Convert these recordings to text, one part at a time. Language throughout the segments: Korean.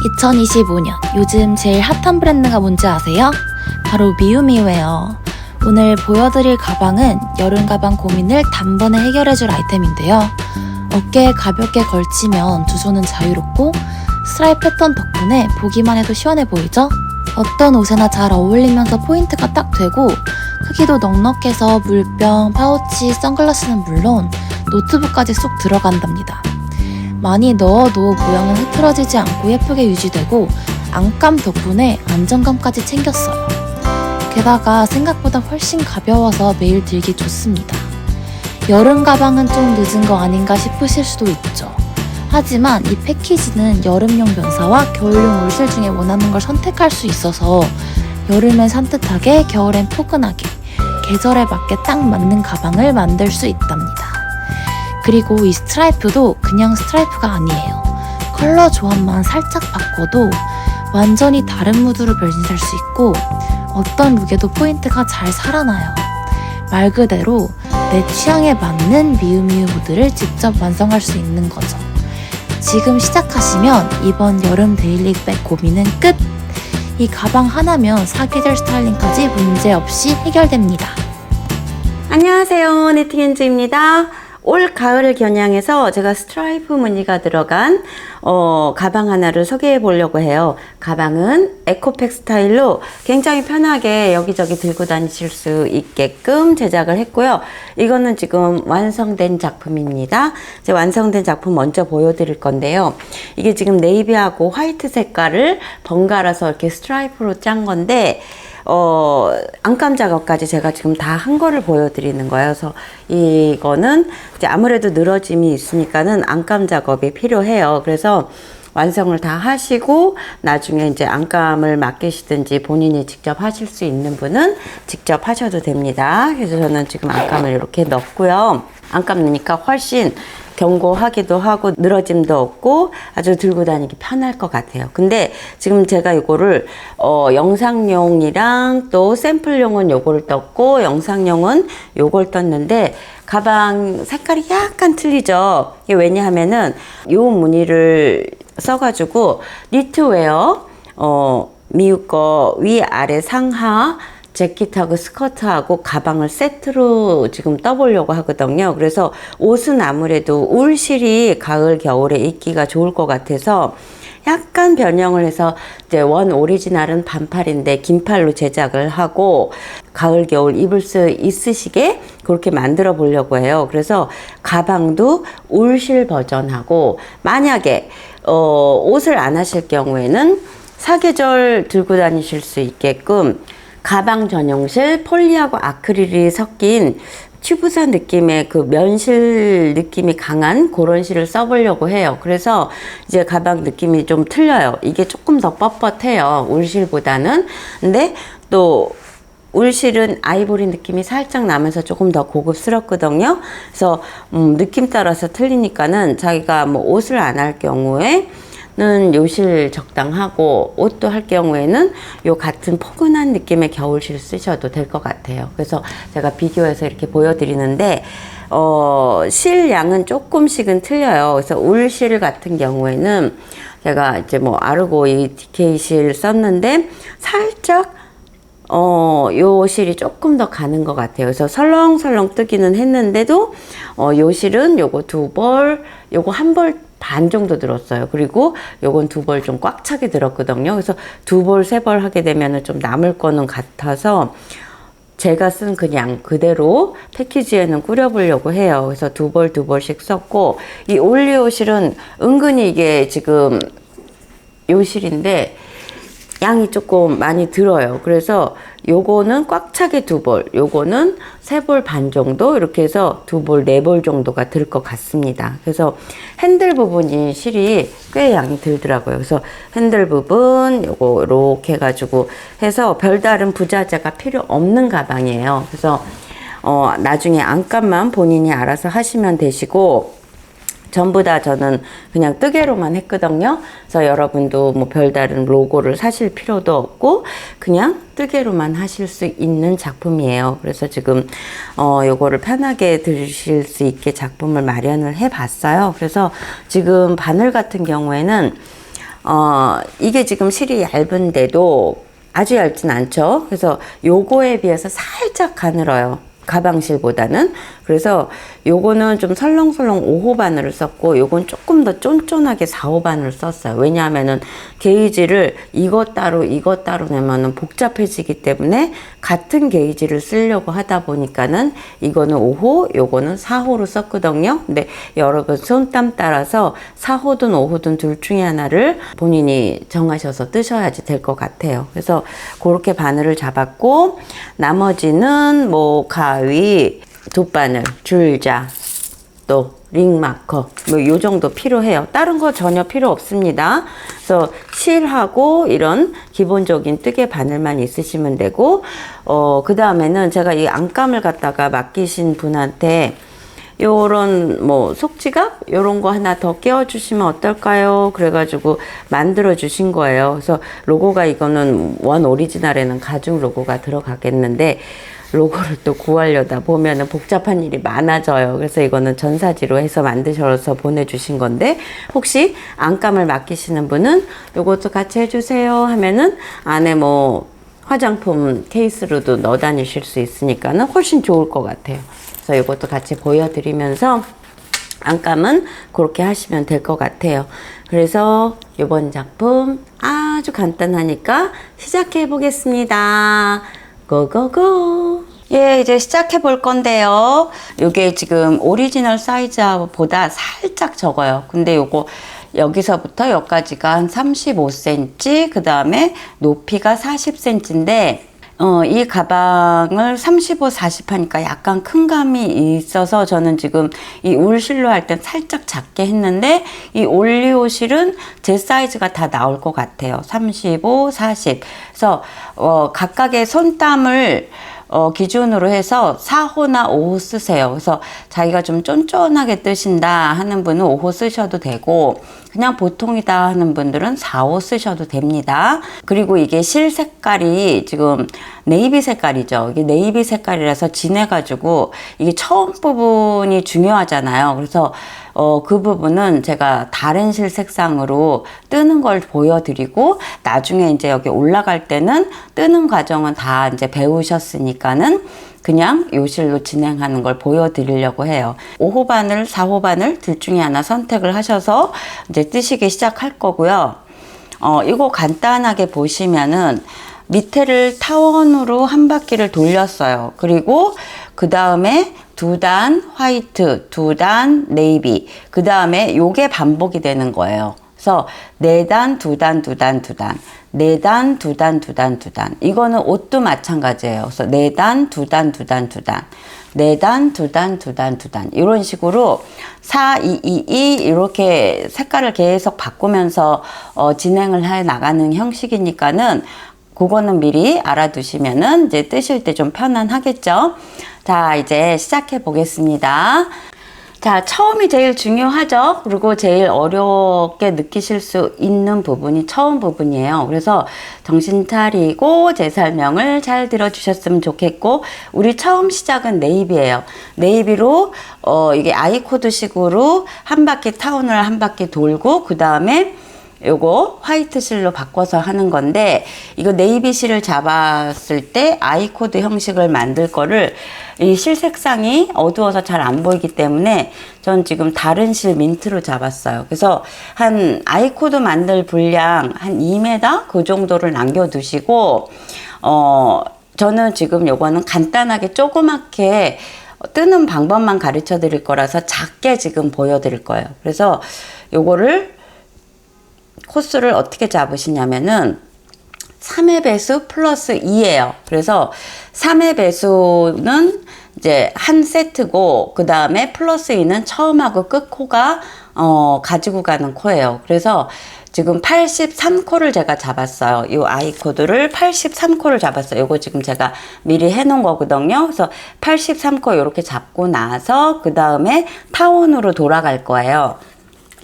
2025년 요즘 제일 핫한 브랜드가 뭔지 아세요? 바로 미우미우예요. 오늘 보여드릴 가방은 여름 가방 고민을 단번에 해결해줄 아이템인데요. 어깨에 가볍게 걸치면 두 손은 자유롭고 스트라이프 패턴 덕분에 보기만 해도 시원해 보이죠? 어떤 옷에나 잘 어울리면서 포인트가 딱 되고 크기도 넉넉해서 물병, 파우치, 선글라스는 물론 노트북까지 쏙 들어간답니다. 많이 넣어도 모양은 흐트러지지 않고 예쁘게 유지되고 안감 덕분에 안정감까지 챙겼어요. 게다가 생각보다 훨씬 가벼워서 매일 들기 좋습니다. 여름 가방은 좀 늦은 거 아닌가 싶으실 수도 있죠. 하지만 이 패키지는 여름용 면사와 겨울용 울실 중에 원하는 걸 선택할 수 있어서 여름엔 산뜻하게, 겨울엔 포근하게, 계절에 맞게 딱 맞는 가방을 만들 수 있답니다. 그리고 이 스트라이프도 그냥 스트라이프가 아니에요. 컬러 조합만 살짝 바꿔도 완전히 다른 무드로 변신할 수 있고 어떤 룩에도 포인트가 잘 살아나요. 말 그대로 내 취향에 맞는 미우미우 무드를 직접 완성할 수 있는 거죠. 지금 시작하시면 이번 여름 데일리백 고민은 끝! 이 가방 하나면 사계절 스타일링까지 문제없이 해결됩니다. 안녕하세요, 니팅엔즈입니다. 올 가을을 겨냥해서 제가 스트라이프 무늬가 들어간 가방 하나를 소개해 보려고 해요. 가방은 에코백 스타일로 굉장히 편하게 여기저기 들고 다니실 수 있게끔 제작을 했고요. 이거는 지금 완성된 작품입니다. 이제 완성된 작품 먼저 보여드릴 건데요. 이게 지금 네이비하고 화이트 색깔을 번갈아서 이렇게 스트라이프로 짠 건데 안감 작업까지 제가 지금 다 한 거를 보여드리는 거예요. 그래서 이거는 이제 아무래도 늘어짐이 있으니까는 안감 작업이 필요해요. 그래서 완성을 다 하시고 나중에 이제 안감을 맡기시든지 본인이 직접 하실 수 있는 분은 직접 하셔도 됩니다. 그래서 저는 지금 안감을 이렇게 넣고요. 안감 넣으니까 훨씬 견고하기도 하고 늘어짐도 없고 아주 들고 다니기 편할 것 같아요. 근데 지금 제가 이거를 영상용이랑 또 샘플용은 요거를 떴고 영상용은 요걸 떴는데 가방 색깔이 약간 틀리죠. 이게 왜냐하면은 요 무늬를 써가지고 니트웨어 미우 거 위아래 상하 재킷하고 스커트하고 가방을 세트로 지금 떠보려고 하거든요. 그래서 옷은 아무래도 울실이 가을 겨울에 입기가 좋을 것 같아서 약간 변형을 해서 이제 원 오리지널은 반팔인데 긴팔로 제작을 하고 가을 겨울 입을 수 있으시게 그렇게 만들어 보려고 해요. 그래서 가방도 울실 버전하고 만약에 옷을 안 하실 경우에는 사계절 들고 다니실 수 있게끔 가방 전용실 폴리하고 아크릴이 섞인 튜브사 느낌의 그 면실 느낌이 강한 그런 실을 써보려고 해요. 그래서 이제 가방 느낌이 좀 틀려요. 이게 조금 더 뻣뻣해요. 울실보다는. 근데 또 울실은 아이보리 느낌이 살짝 나면서 조금 더 고급스럽거든요. 그래서 느낌 따라서 틀리니까는 자기가 뭐 옷을 안 할 경우에 요실 적당하고 옷도 할 경우에는 요 같은 포근한 느낌의 겨울실 쓰셔도 될 것 같아요. 그래서 제가 비교해서 이렇게 보여드리는데 실 양은 조금씩은 틀려요. 그래서 울실 같은 경우에는 제가 이제 뭐 아르고 이 DK 실 썼는데 살짝 요 실이 조금 더 가는 것 같아요. 그래서 설렁설렁 뜨기는 했는데도 요 실은 요거 2벌, 요거 1벌 반 정도 들었어요. 그리고 요건 2벌 좀 꽉 차게 들었거든요. 그래서 2벌, 3벌 하게 되면은 좀 남을 거는 같아서 제가 쓴 그냥 그대로 패키지에는 꾸려보려고 해요. 그래서 2벌, 2벌씩 썼고 이 올리오 실은 은근히 이게 지금 요 실인데 양이 조금 많이 들어요. 그래서 요거는 꽉 차게 2벌, 요거는 3벌 반 정도 이렇게 해서 2벌, 4벌 정도가 들 것 같습니다. 그래서 핸들 부분이 실이 꽤 양이 들더라고요. 그래서 핸들 부분 요거 이렇게 해가지고 해서 별다른 부자재가 필요 없는 가방이에요. 그래서 나중에 안감만 본인이 알아서 하시면 되시고 전부 다 저는 그냥 뜨개로만 했거든요. 그래서 여러분도 뭐 별다른 로고를 사실 필요도 없고 그냥 뜨개로만 하실 수 있는 작품이에요. 그래서 지금 요거를 편하게 들으실 수 있게 작품을 마련을 해 봤어요. 그래서 지금 바늘 같은 경우에는 이게 지금 실이 얇은데도 아주 얇진 않죠. 그래서 요거에 비해서 살짝 가늘어요. 가방실보다는. 그래서 요거는 좀 설렁설렁 5호 바늘을 썼고, 요건 조금 더 쫀쫀하게 4호 바늘을 썼어요. 왜냐하면은 게이지를 이것 따로 내면은 복잡해지기 때문에 같은 게이지를 쓰려고 하다 보니까는 이거는 5호, 요거는 4호로 썼거든요. 근데 여러분 손땀 따라서 4호든 5호든 둘 중에 하나를 본인이 정하셔서 뜨셔야지 될 것 같아요. 그래서 그렇게 바늘을 잡았고, 나머지는 뭐 가위, 돗바늘, 줄자, 또 링마커 뭐 요 정도 필요해요. 다른 거 전혀 필요 없습니다. 그래서 실하고 이런 기본적인 뜨개 바늘만 있으시면 되고, 그 다음에는 제가 이 안감을 갖다가 맡기신 분한테 요런 뭐 속지갑 요런 거 하나 더 끼워 주시면 어떨까요? 그래가지고 만들어 주신 거예요. 그래서 로고가, 이거는 원 오리지널에는 가죽 로고가 들어가겠는데 로고를 또 구하려다 보면은 복잡한 일이 많아져요. 그래서 이거는 전사지로 해서 만드셔서 보내주신 건데, 혹시 안감을 맡기시는 분은 요것도 같이 해주세요 하면은 안에 뭐 화장품 케이스로도 넣어 다니실 수 있으니까는 훨씬 좋을 것 같아요. 그래서 이것도 같이 보여드리면서 안감은 그렇게 하시면 될 것 같아요. 그래서 이번 작품 아주 간단하니까 시작해 보겠습니다. 고고고! 예, 이제 시작해 볼 건데요. 요게 지금 오리지널 사이즈보다 살짝 적어요. 근데 요거 여기서부터 여기까지가 한 35cm, 그 다음에 높이가 40cm인데, 이 가방을 35, 40 하니까 약간 큰 감이 있어서 저는 지금 이 울실로 할 땐 살짝 작게 했는데, 이 올리오 실은 제 사이즈가 다 나올 것 같아요. 35, 40. 그래서 각각의 손땀을 기준으로 해서 4호나 5호 쓰세요. 그래서 자기가 좀 쫀쫀하게 뜨신다 하는 분은 5호 쓰셔도 되고, 그냥 보통이다 하는 분들은 4호 쓰셔도 됩니다. 그리고 이게 실 색깔이 지금 네이비 색깔이죠. 이게 네이비 색깔이라서 진해가지고 이게 처음 부분이 중요하잖아요. 그래서 그 부분은 제가 다른 실 색상으로 뜨는 걸 보여드리고, 나중에 이제 여기 올라갈 때는 뜨는 과정은 다 이제 배우셨으니까는 그냥 요 실로 진행하는 걸 보여드리려고 해요. 5호 바늘, 4호 바늘 둘 중에 하나 선택을 하셔서 이제 뜨시기 시작할 거고요. 이거 간단하게 보시면은 밑에를 타원으로 한 바퀴를 돌렸어요. 그리고 그 다음에 2단 화이트, 2단 네이비, 그 다음에 요게 반복이 되는 거예요. 그래서 4단, 2단, 2단, 2단, 4단, 2단, 2단, 2단. 이거는 옷도 마찬가지예요. 그래서 4단, 2단, 2단, 2단, 4단, 2단, 2단, 2단. 이런 식으로 4, 2, 2, 2 이렇게 색깔을 계속 바꾸면서 진행을 해 나가는 형식이니까는 그거는 미리 알아두시면은 이제 뜨실 때 좀 편안하겠죠. 자, 이제 시작해 보겠습니다. 자, 처음이 제일 중요하죠. 그리고 제일 어렵게 느끼실 수 있는 부분이 처음 부분이에요. 그래서 정신 차리고 제 설명을 잘 들어주셨으면 좋겠고, 우리 처음 시작은 네이비예요. 네이비로 이게 아이코드식으로 한 바퀴 타운을 한 바퀴 돌고, 그 다음에 요거 화이트 실로 바꿔서 하는 건데, 이거 네이비 실을 잡았을 때 아이코드 형식을 만들 거를 이 실 색상이 어두워서 잘 안 보이기 때문에 전 지금 다른 실 민트로 잡았어요. 그래서 한 아이코드 만들 분량 한 2m 그 정도를 남겨두시고, 저는 지금 요거는 간단하게 조그맣게 뜨는 방법만 가르쳐 드릴 거라서 작게 지금 보여 드릴 거예요. 그래서 요거를 코스를 어떻게 잡으시냐면은 3의 배수 플러스 2예요. 그래서 3의 배수는 이제 한 세트고, 그 다음에 플러스 2는 처음하고 끝 코가 가지고 가는 코예요. 그래서 지금 83코를 제가 잡았어요. 이 아이 코드를 83코를 잡았어요. 이거 지금 제가 미리 해놓은 거거든요. 그래서 83코 이렇게 잡고 나서 그 다음에 타원으로 돌아갈 거예요.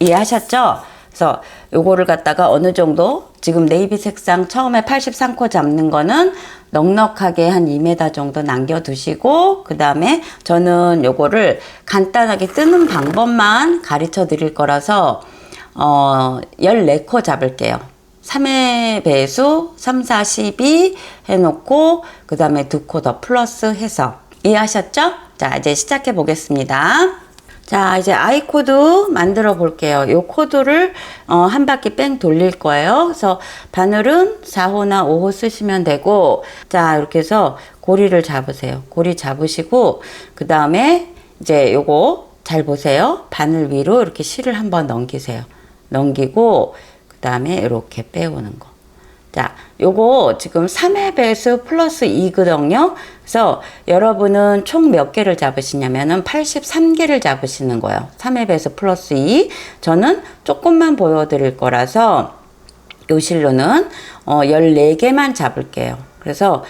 이해하셨죠? 그래서 요거를 갖다가 어느 정도 지금 네이비 색상 처음에 83코 잡는 거는 넉넉하게 한 2m 정도 남겨두시고, 그 다음에 저는 요거를 간단하게 뜨는 방법만 가르쳐 드릴 거라서 14코 잡을게요. 3의 배수 3, 4, 12 해놓고 그 다음에 2코 더 플러스 해서 이해하셨죠? 자, 이제 시작해 보겠습니다. 자, 이제 I 코드 만들어 볼게요. 요 코드를 한 바퀴 뺑 돌릴 거예요. 그래서 바늘은 4호나 5호 쓰시면 되고, 자, 이렇게 해서 고리를 잡으세요. 고리 잡으시고 그 다음에 이제 요거 잘 보세요. 바늘 위로 이렇게 실을 한번 넘기세요. 넘기고 그 다음에 이렇게 빼오는 거. 자, 요거 지금 3의 배수 플러스 2거든요. 그래서 여러분은 총 몇 개를 잡으시냐면은 83개를 잡으시는 거예요. 3의 배수 플러스 2. 저는 조금만 보여드릴 거라서 요 실로는 14개만 잡을게요. 그래서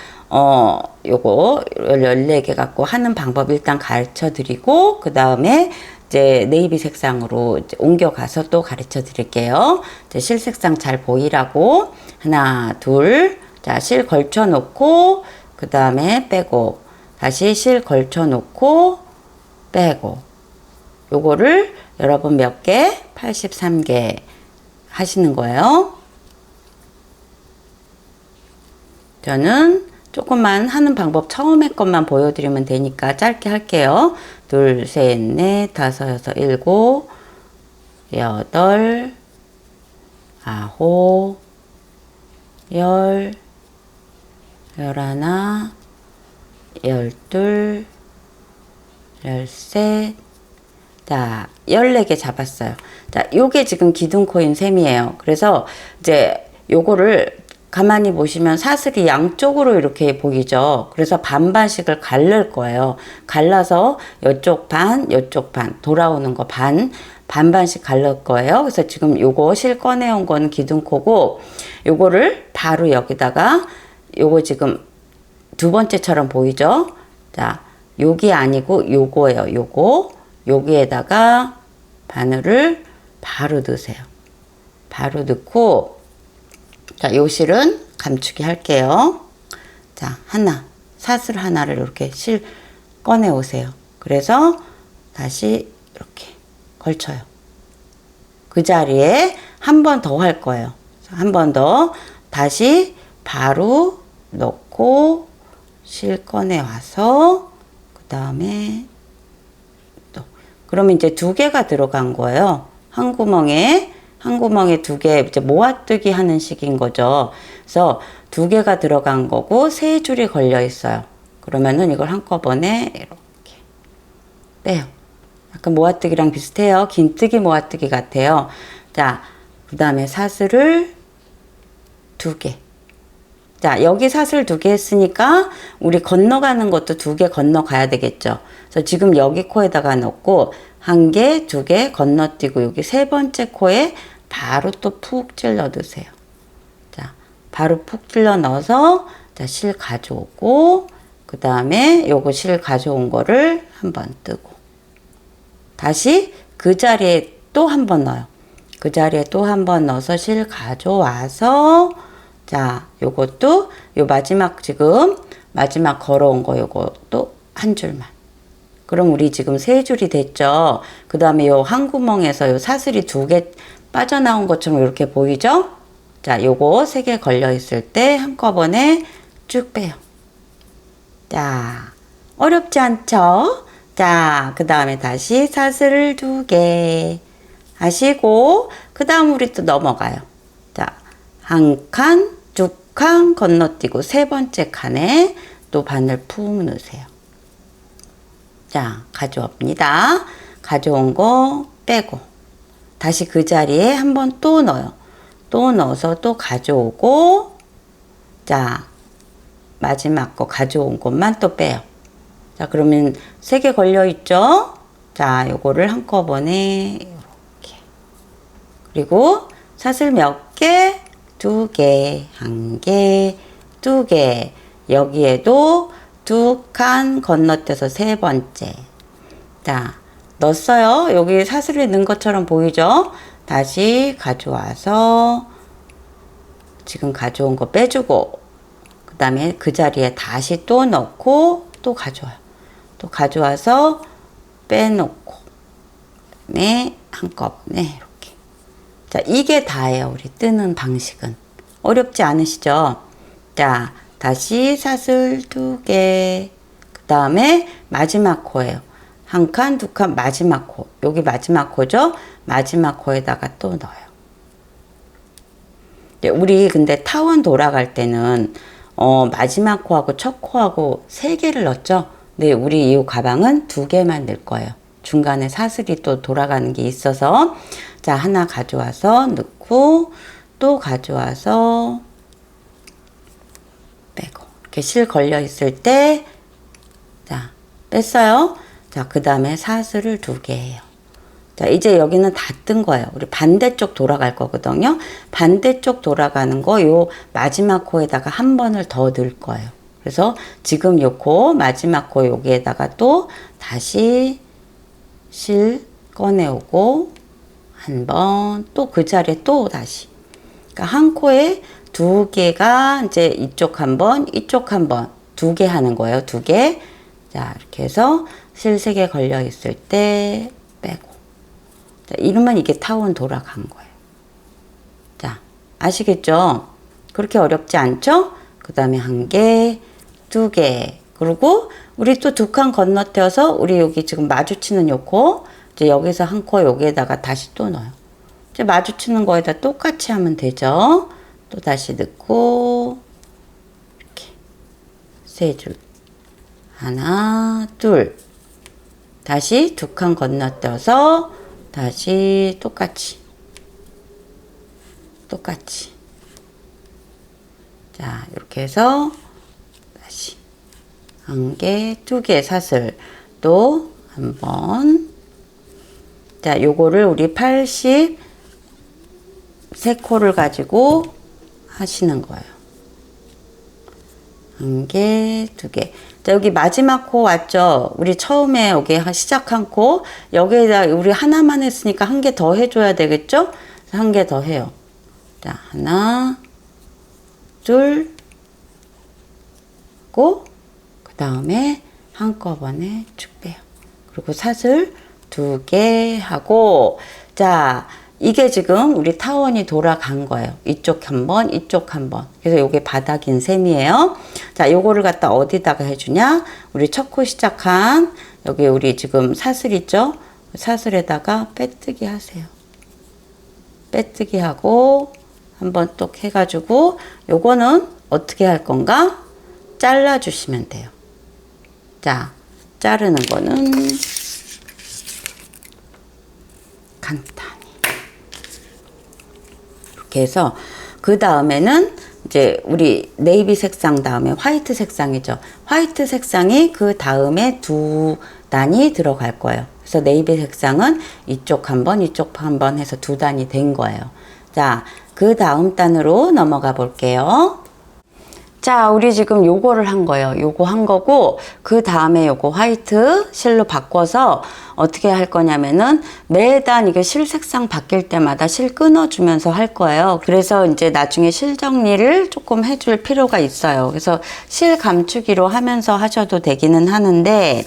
요거 14개 갖고 하는 방법 일단 가르쳐 드리고 그 다음에 이제 네이비 색상으로 이제 옮겨가서 또 가르쳐 드릴게요. 이제 실 색상 잘 보이라고 하나, 둘, 자, 실 걸쳐 놓고 그 다음에 빼고 다시 실 걸쳐 놓고 빼고 요거를 여러분 몇 개? 83개 하시는 거예요. 저는 조금만 하는 방법 처음에 것만 보여드리면 되니까 짧게 할게요. 둘, 셋, 넷, 다섯, 여섯, 일곱, 여덟, 아홉, 열, 열하나, 열둘, 열셋, 자, 14개 잡았어요. 자, 요게 지금 기둥코인 셈이에요. 그래서 이제 요거를 가만히 보시면 사슬이 양쪽으로 이렇게 보이죠. 그래서 반반씩을 갈릴 거예요. 갈라서 이쪽 반, 이쪽 반, 돌아오는 거 반반씩 갈릴 거예요. 그래서 지금 요거 실 꺼내온 건 기둥코고, 요거를 바로 여기다가, 요거 지금 두 번째처럼 보이죠? 자, 여기 아니고 요거예요. 요거. 여기에다가 바늘을 바로 넣으세요. 바로 넣고, 자, 요 실은 감추기 할게요. 자, 하나, 사슬 하나를 이렇게 실 꺼내 오세요. 그래서 다시 이렇게 걸쳐요. 그 자리에 한 번 더 할 거예요. 한 번 더 다시 바로 넣고 실 꺼내 와서 그 다음에 또 그러면 이제 2개가 들어간 거예요. 한 구멍에 2개 이제 모아뜨기 하는 식인 거죠. 그래서 2개가 들어간 거고 3줄이 걸려 있어요. 그러면은 이걸 한꺼번에 이렇게 빼요. 약간 모아뜨기랑 비슷해요. 긴뜨기 모아뜨기 같아요. 자, 그 다음에 사슬을 2개. 자, 여기 사슬 2개 했으니까 우리 건너가는 것도 2개 건너가야 되겠죠. 그래서 지금 여기 코에다가 넣고 1개, 2개 건너뛰고 여기 세 번째 코에 바로 또 푹 찔러 넣으세요. 자, 바로 푹 찔러 넣어서 자, 실 가져오고 그 다음에 요거 실 가져온 거를 한번 뜨고 다시 그 자리에 또 한 번 넣어요. 그 자리에 또 한 번 넣어서 실 가져와서 자, 요것도 요 마지막 지금 마지막 걸어온 거 요것도 한 줄만. 그럼 우리 지금 3줄이 됐죠. 그 다음에 요 한 구멍에서 요 사슬이 2개 빠져나온 것처럼 이렇게 보이죠? 자, 요거 3개 걸려 있을 때 한꺼번에 쭉 빼요. 자, 어렵지 않죠? 자, 그 다음에 다시 사슬을 2개 하시고 그 다음 우리 또 넘어가요. 자, 한 칸, 2칸 건너뛰고 세 번째 칸에 또 바늘 푹 넣으세요. 자, 가져옵니다. 가져온 거 빼고 다시 그 자리에 한번 또 넣어요. 또 넣어서 또 가져오고 자, 마지막 거 가져온 것만 또 빼요. 자, 그러면 3개 걸려 있죠? 자, 요거를 한꺼번에 이렇게. 그리고 사슬 몇 개? 2개, 1개, 2개. 여기에도 2칸 건너뛰어서 세 번째. 자, 넣었어요. 여기 사슬에 넣은 것처럼 보이죠? 다시 가져와서 지금 가져온 거 빼주고 그 다음에 그 자리에 다시 또 넣고 또 가져와요. 또 가져와서 빼놓고 그다음에 한꺼번에 이렇게 자, 이게 다예요. 우리 뜨는 방식은. 어렵지 않으시죠? 자, 다시 사슬 2개. 그 다음에 마지막 코예요. 한 칸, 두 칸, 마지막 코. 여기 마지막 코죠? 마지막 코에다가 또 넣어요. 우리 근데 타원 돌아갈 때는 마지막 코하고 첫 코하고 3개를 넣었죠? 근데 우리 이 가방은 2개만 넣을 거예요. 중간에 사슬이 또 돌아가는 게 있어서. 자, 하나 가져와서 넣고 또 가져와서 빼고 이렇게 실 걸려 있을 때 자, 뺐어요. 자, 그 다음에 사슬을 2개 해요. 자, 이제 여기는 다 뜬 거예요. 우리 반대쪽 돌아갈 거거든요. 반대쪽 돌아가는 거 요 마지막 코에다가 한 번을 더 넣을 거예요. 그래서 지금 요 코, 마지막 코 여기에다가 또 다시 실 꺼내오고 한 번, 또 그 자리에 또 다시. 그러니까 한 코에 2개가 이제 이쪽 한 번, 이쪽 한 번, 2개 하는 거예요. 2개. 자, 이렇게 해서 실 3개 걸려 있을 때 빼고. 자, 이러면 이게 타원 돌아간 거예요. 자, 아시겠죠? 그렇게 어렵지 않죠? 그 다음에 1개, 2개. 그리고 우리 또 2칸 건너뛰어서 우리 여기 지금 마주치는 요 코, 이제 여기서 한 코 여기에다가 다시 또 넣어요. 이제 마주치는 거에다 똑같이 하면 되죠? 또 다시 넣고, 이렇게. 3줄. 하나, 둘. 다시 2칸 건너뛰어서 다시 똑같이. 자, 이렇게 해서 다시 1개, 2개 사슬 또 한 번. 자, 요거를 우리 83코를 가지고 하시는 거예요. 1개, 2개. 자, 여기 마지막 코 왔죠? 우리 처음에 여기 시작한 코, 여기에다 우리 하나만 했으니까 1개 더 해줘야 되겠죠? 1개 더 해요. 자, 하나, 둘, 고, 그 다음에 한꺼번에 쭉 빼요. 그리고 사슬 2개 하고, 자, 이게 지금 우리 타원이 돌아간 거예요. 이쪽 한 번, 이쪽 한 번. 그래서 요게 바닥인 셈이에요. 자, 요거를 갖다 어디다가 해주냐? 우리 첫 코 시작한, 여기 우리 지금 사슬 있죠? 사슬에다가 빼뜨기 하세요. 빼뜨기 하고, 한번 또 해가지고, 요거는 어떻게 할 건가? 잘라주시면 돼요. 자, 자르는 거는 간단히. 이렇게 해서, 그 다음에는 이제 우리 네이비 색상 다음에 화이트 색상이죠. 화이트 색상이 그 다음에 2단이 들어갈 거예요. 그래서 네이비 색상은 이쪽 한 번, 이쪽 한 번 해서 2단이 된 거예요. 자, 그 다음 단으로 넘어가 볼게요. 자, 우리 지금 요거를 한 거예요. 요거 한 거고, 그 다음에 요거 화이트 실로 바꿔서 어떻게 할 거냐면은 매단 이게 실 색상 바뀔 때마다 실 끊어주면서 할 거예요. 그래서 이제 나중에 실 정리를 조금 해줄 필요가 있어요. 그래서 실 감추기로 하면서 하셔도 되기는 하는데,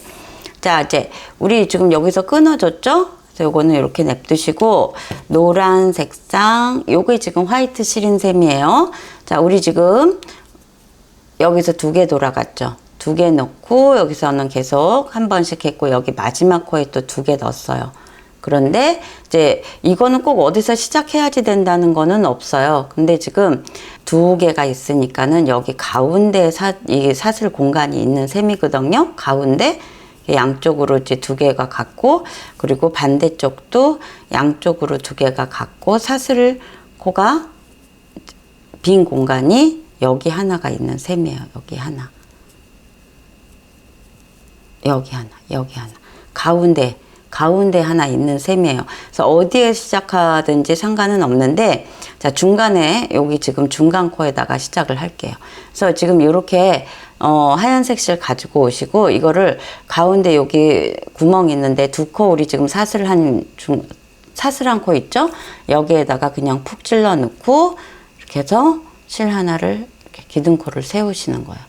자, 이제 우리 지금 여기서 끊어줬죠? 그래서 요거는 이렇게 냅두시고, 노란 색상, 요게 지금 화이트 실인 셈이에요. 자, 우리 지금 여기서 2개 돌아갔죠. 2개 넣고 여기서는 계속 한 번씩 했고 여기 마지막 코에 또 2개 넣었어요. 그런데 이제 이거는 꼭 어디서 시작해야지 된다는 거는 없어요. 근데 지금 2개가 있으니까는 여기 가운데 이 사슬 공간이 있는 셈이거든요. 가운데 양쪽으로 이제 2개가 같고, 그리고 반대쪽도 양쪽으로 2개가 같고, 사슬 코가 빈 공간이 여기 하나가 있는 셈이에요. 여기 하나. 여기 하나. 여기 하나. 가운데 하나 있는 셈이에요. 그래서 어디에 시작하든지 상관은 없는데, 자, 중간에, 여기 지금 중간 코에다가 시작을 할게요. 그래서 지금 이렇게, 하얀색 실 가지고 오시고, 이거를 가운데 여기 구멍 있는데 2코 우리 지금 사슬한 코 있죠? 여기에다가 그냥 푹 찔러 넣고, 이렇게 해서 실 하나를 이렇게 기둥코를 세우시는 거예요.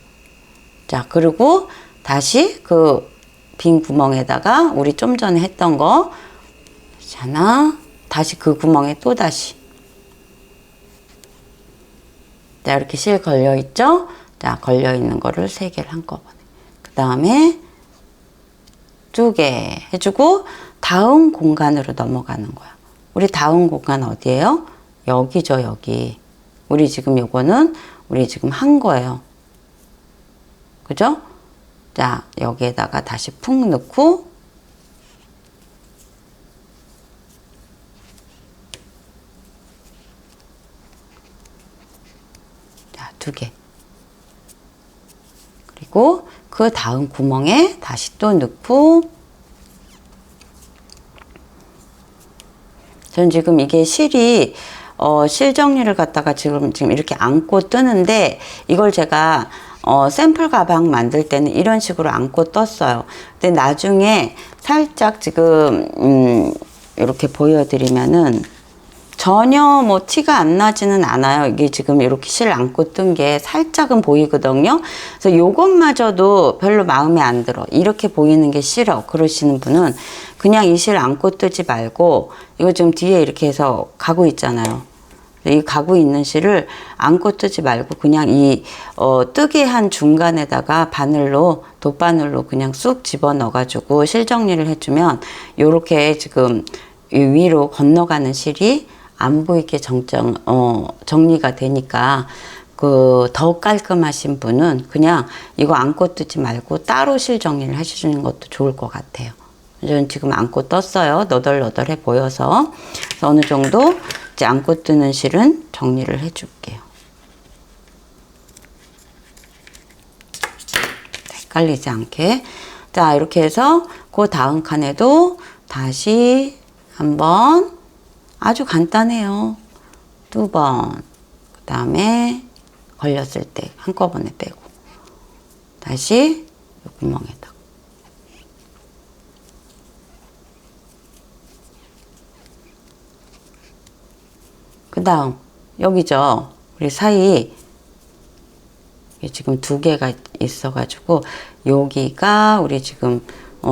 자, 그리고 다시 그 빈 구멍에다가 우리 좀 전에 했던 거 하나, 다시 그 구멍에 또 다시 자, 이렇게 실 걸려 있죠? 자, 걸려 있는 거를 3개를 한꺼번에. 그 다음에 2개 해주고 다음 공간으로 넘어가는 거야. 우리 다음 공간 어디예요? 여기죠, 여기. 우리 지금 요거는 우리 지금 한 거예요. 그죠? 자, 여기에다가 다시 푹 넣고 자, 2개. 그리고 그 다음 구멍에 다시 또 넣고 전 지금 이게 실이 실 정리를 갖다가 지금 이렇게 안고 뜨는데 이걸 제가 샘플 가방 만들 때는 이런 식으로 안고 떴어요. 근데 나중에 살짝 지금 이렇게 보여드리면은 전혀 뭐 티가 안 나지는 않아요. 이게 지금 이렇게 실 안고 뜬 게 살짝은 보이거든요. 그래서 요것마저도 별로 마음에 안 들어. 이렇게 보이는 게 싫어. 그러시는 분은 그냥 이 실 안고 뜨지 말고 이거 지금 뒤에 이렇게 해서 가고 있잖아요. 이 가고 있는 실을 안고 뜨지 말고 그냥 이 뜨게 한 중간에다가 바늘로 돗바늘로 그냥 쑥 집어 넣어 가지고 실 정리를 해주면 요렇게 지금 이 위로 건너가는 실이 안 보이게 정리가 되니까 더 깔끔하신 분은 그냥 이거 안고 뜨지 말고 따로 실 정리를 해주시는 것도 좋을 것 같아요. 저는 지금 안고 떴어요. 너덜너덜해 보여서. 그래서 어느 정도 이제 안고 뜨는 실은 정리를 해줄게요. 헷갈리지 않게. 자, 이렇게 해서 그 다음 칸에도 다시 한번 아주 간단해요. 2번. 그 다음에 걸렸을 때 한꺼번에 빼고 다시 이 구멍에다. 그 다음 여기죠. 우리 사이 지금 2개가 있어가지고 여기가 우리 지금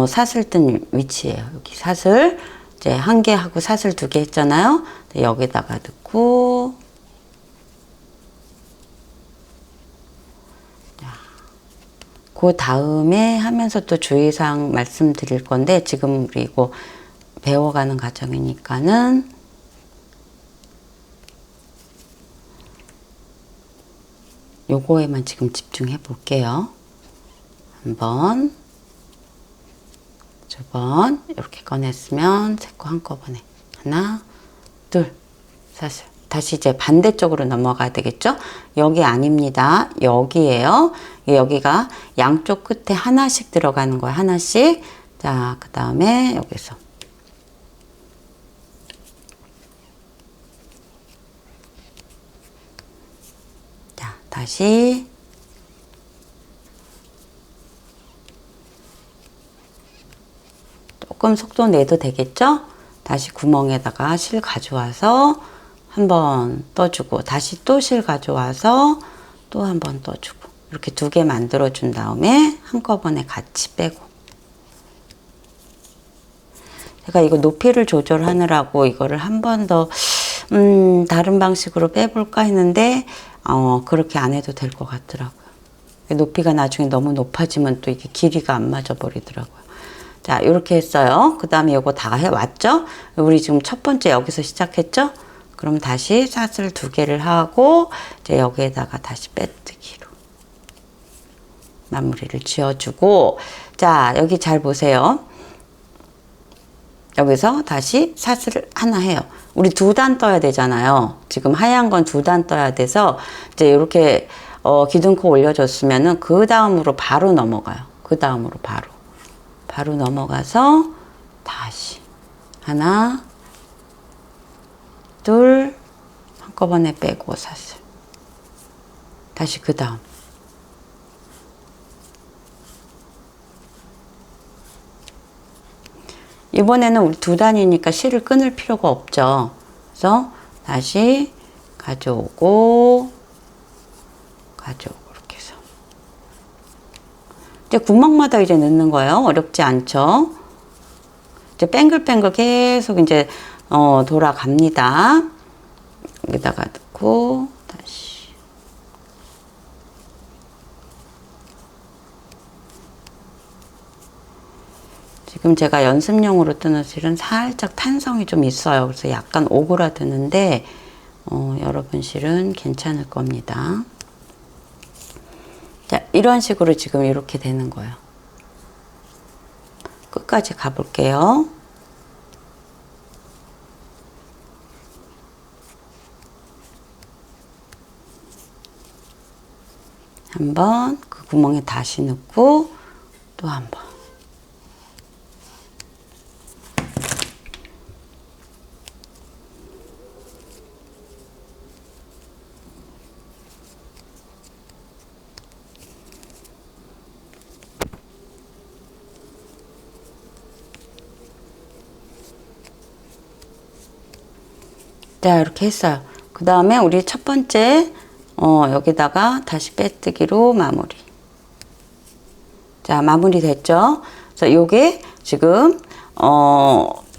사슬 뜬 위치예요. 여기 사슬 이제 1개 하고 사슬 2개 했잖아요. 여기다가 넣고 그 다음에 하면서 또 주의사항 말씀드릴 건데 지금 우리 이거 배워가는 과정이니까는 요거에만 지금 집중해 볼게요. 1번, 2번 이렇게 꺼냈으면 새거 한꺼번에 하나, 둘, 사슬. 다시 이제 반대쪽으로 넘어가야 되겠죠? 여기 아닙니다. 여기에요. 여기가 양쪽 끝에 하나씩 들어가는 거예요. 하나씩. 자, 그 다음에 여기서 자, 다시 조금 속도 내도 되겠죠? 다시 구멍에다가 실 가져와서 한번 떠주고 다시 또 실 가져와서 또 한 번 떠주고 이렇게 2개 만들어 준 다음에 한꺼번에 같이 빼고 제가 이거 높이를 조절하느라고 이거를 한 번 더 다른 방식으로 빼볼까 했는데 그렇게 안 해도 될 것 같더라고요. 높이가 나중에 너무 높아지면 또 이게 길이가 안 맞아 버리더라고요. 자, 이렇게 했어요. 그 다음에 이거 다 해왔죠? 우리 지금 첫 번째 여기서 시작했죠? 그럼 다시 사슬 2개를 하고 이제 여기에다가 다시 빼뜨기로 마무리를 지어주고 자, 여기 잘 보세요. 여기서 다시 사슬을 하나 해요. 우리 2단 떠야 되잖아요. 지금 하얀 건 2단 떠야 돼서 이제 이렇게 기둥코 올려줬으면은 그 다음으로 바로 넘어가요. 그 다음으로 바로 넘어가서 다시 하나, 둘, 한꺼번에 빼고 사슬. 다시 그 다음. 이번에는 우리 2단이니까 실을 끊을 필요가 없죠. 그래서 다시 가져오고 이렇게 해서 이제 구멍마다 이제 넣는 거예요. 어렵지 않죠. 이제 뱅글뱅글 계속 이제 돌아갑니다. 여기다가 넣고 다시 지금 제가 연습용으로 뜨는 실은 살짝 탄성이 좀 있어요. 그래서 약간 오그라드는데 여러분 실은 괜찮을 겁니다. 자, 이런 식으로 지금 이렇게 되는 거예요. 끝까지 가볼게요. 한번 그 구멍에 다시 넣고 또 한 번. 자, 이렇게 했어요. 그 다음에 우리 첫 번째 여기다가 다시 빼뜨기로 마무리. 자, 마무리 됐죠? 그래서 요게 지금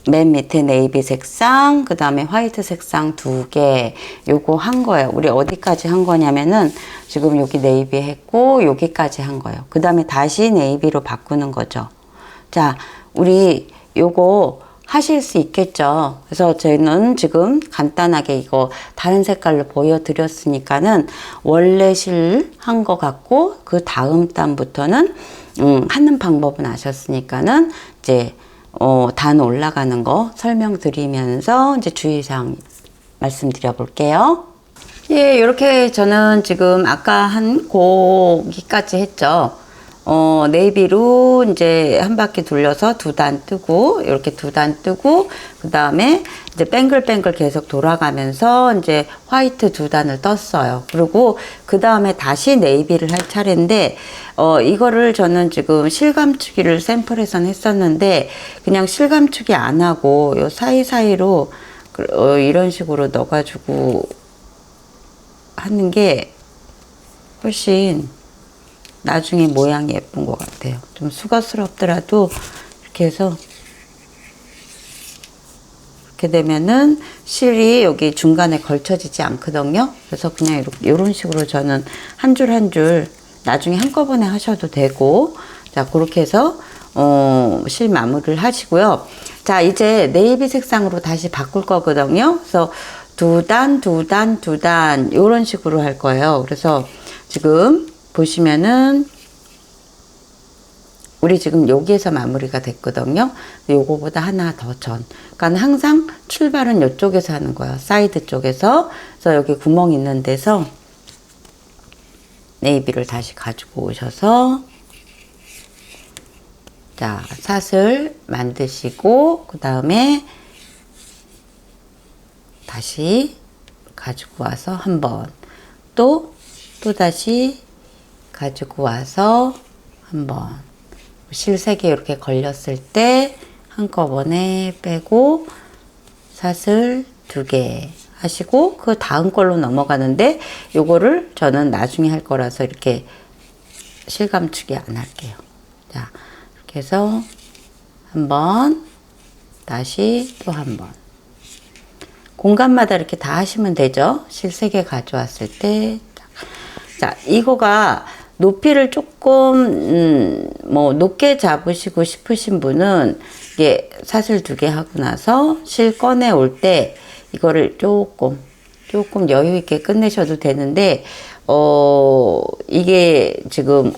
맨 밑에 네이비 색상, 그 다음에 화이트 색상 2개, 요거 한 거예요. 우리 어디까지 한 거냐면은 지금 여기 네이비 했고 여기까지 한 거예요. 그 다음에 다시 네이비로 바꾸는 거죠. 자, 우리 요거 하실 수 있겠죠. 그래서 저는 지금 간단하게 이거 다른 색깔로 보여드렸으니까는 원래 실 한 거 같고 그 다음 단부터는 하는 방법은 아셨으니까는 이제 단 올라가는 거 설명드리면서 이제 주의사항 말씀드려 볼게요. 예, 이렇게 저는 지금 아까 한 고기까지 했죠. 네이비로 이제 한 바퀴 돌려서 2단 뜨고, 이렇게 2단 뜨고, 그 다음에 이제 뱅글뱅글 계속 돌아가면서 이제 화이트 2단을 떴어요. 그리고 그 다음에 다시 네이비를 할 차례인데, 이거를 저는 지금 실감추기를 샘플에선 했었는데, 그냥 실감추기 안 하고, 요 사이사이로, 이런 식으로 넣어가지고 하는 게 훨씬 나중에 모양이 예쁜 것 같아요. 좀 수고스럽더라도 이렇게 해서 이렇게 되면은 실이 여기 중간에 걸쳐지지 않거든요. 그래서 그냥 이런 식으로 저는 한 줄 한 줄 나중에 한꺼번에 하셔도 되고, 자, 그렇게 해서 실 마무리를 하시고요. 자, 이제 네이비 색상으로 다시 바꿀 거거든요. 그래서 2단, 2단, 2단 이런 식으로 할 거예요. 그래서 지금 보시면은 우리 지금 여기에서 마무리가 됐거든요. 요거보다 하나 더 전. 그러니까 항상 출발은 이쪽에서 하는 거예요. 사이드 쪽에서. 그래서 여기 구멍 있는 데서 네이비를 다시 가지고 오셔서 자, 사슬 만드시고 그 다음에 다시 가지고 와서 한번 또 다시 가지고 와서 한번 실 3개 이렇게 걸렸을 때 한꺼번에 빼고 사슬 2개 하시고 그 다음 걸로 넘어가는데 요거를 저는 나중에 할 거라서 이렇게 실감추기 안 할게요. 자, 이렇게 해서 한번 다시 또 한번 공간마다 이렇게 다 하시면 되죠. 실 3개 가져왔을 때 자, 이거가 높이를 조금 뭐 높게 잡으시고 싶으신 분은 이게 사슬 2개 하고 나서 실 꺼내 올 때 이거를 조금 여유 있게 끝내셔도 되는데 이게 지금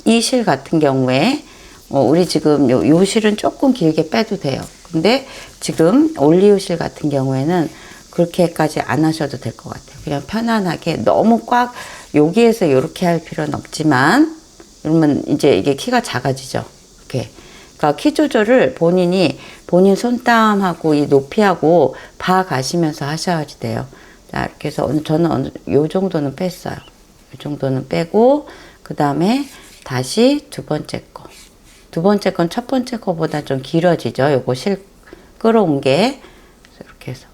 이 실 같은 경우에 우리 지금 요 실은 조금 길게 빼도 돼요. 근데 지금 올리브 실 같은 경우에는 그렇게까지 안 하셔도 될 것 같아요. 그냥 편안하게 너무 꽉 여기에서 이렇게 할 필요는 없지만 그러면 이제 이게 키가 작아지죠. 이렇게. 그러니까 키 조절을 본인 손땀하고 이 높이하고 봐 가시면서 하셔야지 돼요. 자, 이렇게 해서 저는 요 정도는 뺐어요. 요 정도는 빼고 그 다음에 다시 두 번째 거. 두 번째 건 첫 번째 거보다 좀 길어지죠. 요거 실 끌어온 게. 이렇게 해서.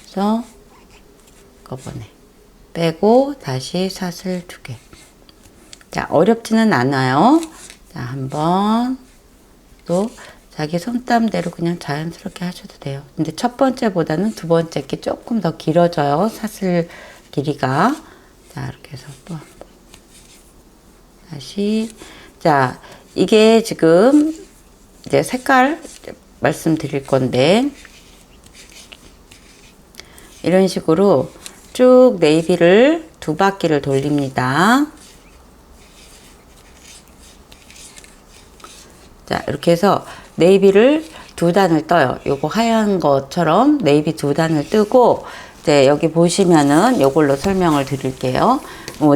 그래서 거번에 빼고 다시 사슬 2개. 자, 어렵지는 않아요. 자, 한번 또 자기 손땀대로 그냥 자연스럽게 하셔도 돼요. 근데 첫 번째보다는 두 번째 게 조금 더 길어져요. 사슬 길이가. 자, 이렇게 해서 또 한 번. 다시. 자, 이게 지금 이제 색깔 말씀드릴 건데, 이런 식으로 쭉 네이비를 2바퀴를 돌립니다. 자, 이렇게 해서 네이비를 2단을 떠요. 요거 하얀 것처럼 네이비 2단을 뜨고, 이제 여기 보시면은 요걸로 설명을 드릴게요.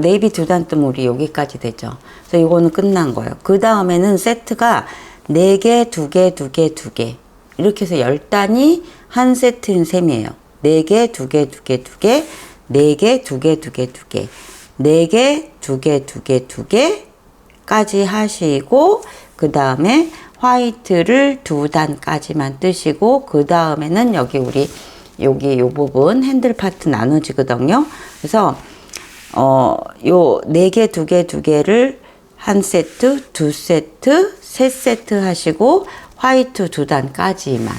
네이비 2단 뜨면 우리 여기까지 되죠. 그래서 요거는 끝난 거예요. 그 다음에는 세트가 4개, 2개, 2개, 2개. 이렇게 해서 10단이 한 세트인 셈이에요. 4개, 2개, 2개, 2개, 4개, 2개, 2개, 2개, 4개, 2개, 2개, 2개까지 하시고, 그 다음에 화이트를 2단까지만 뜨시고, 그 다음에는 여기 여기 요 부분 핸들 파트 나눠지거든요. 그래서 요 4개, 2개, 2개를 한 세트, 2세트, 3세트 하시고, 화이트 2단까지만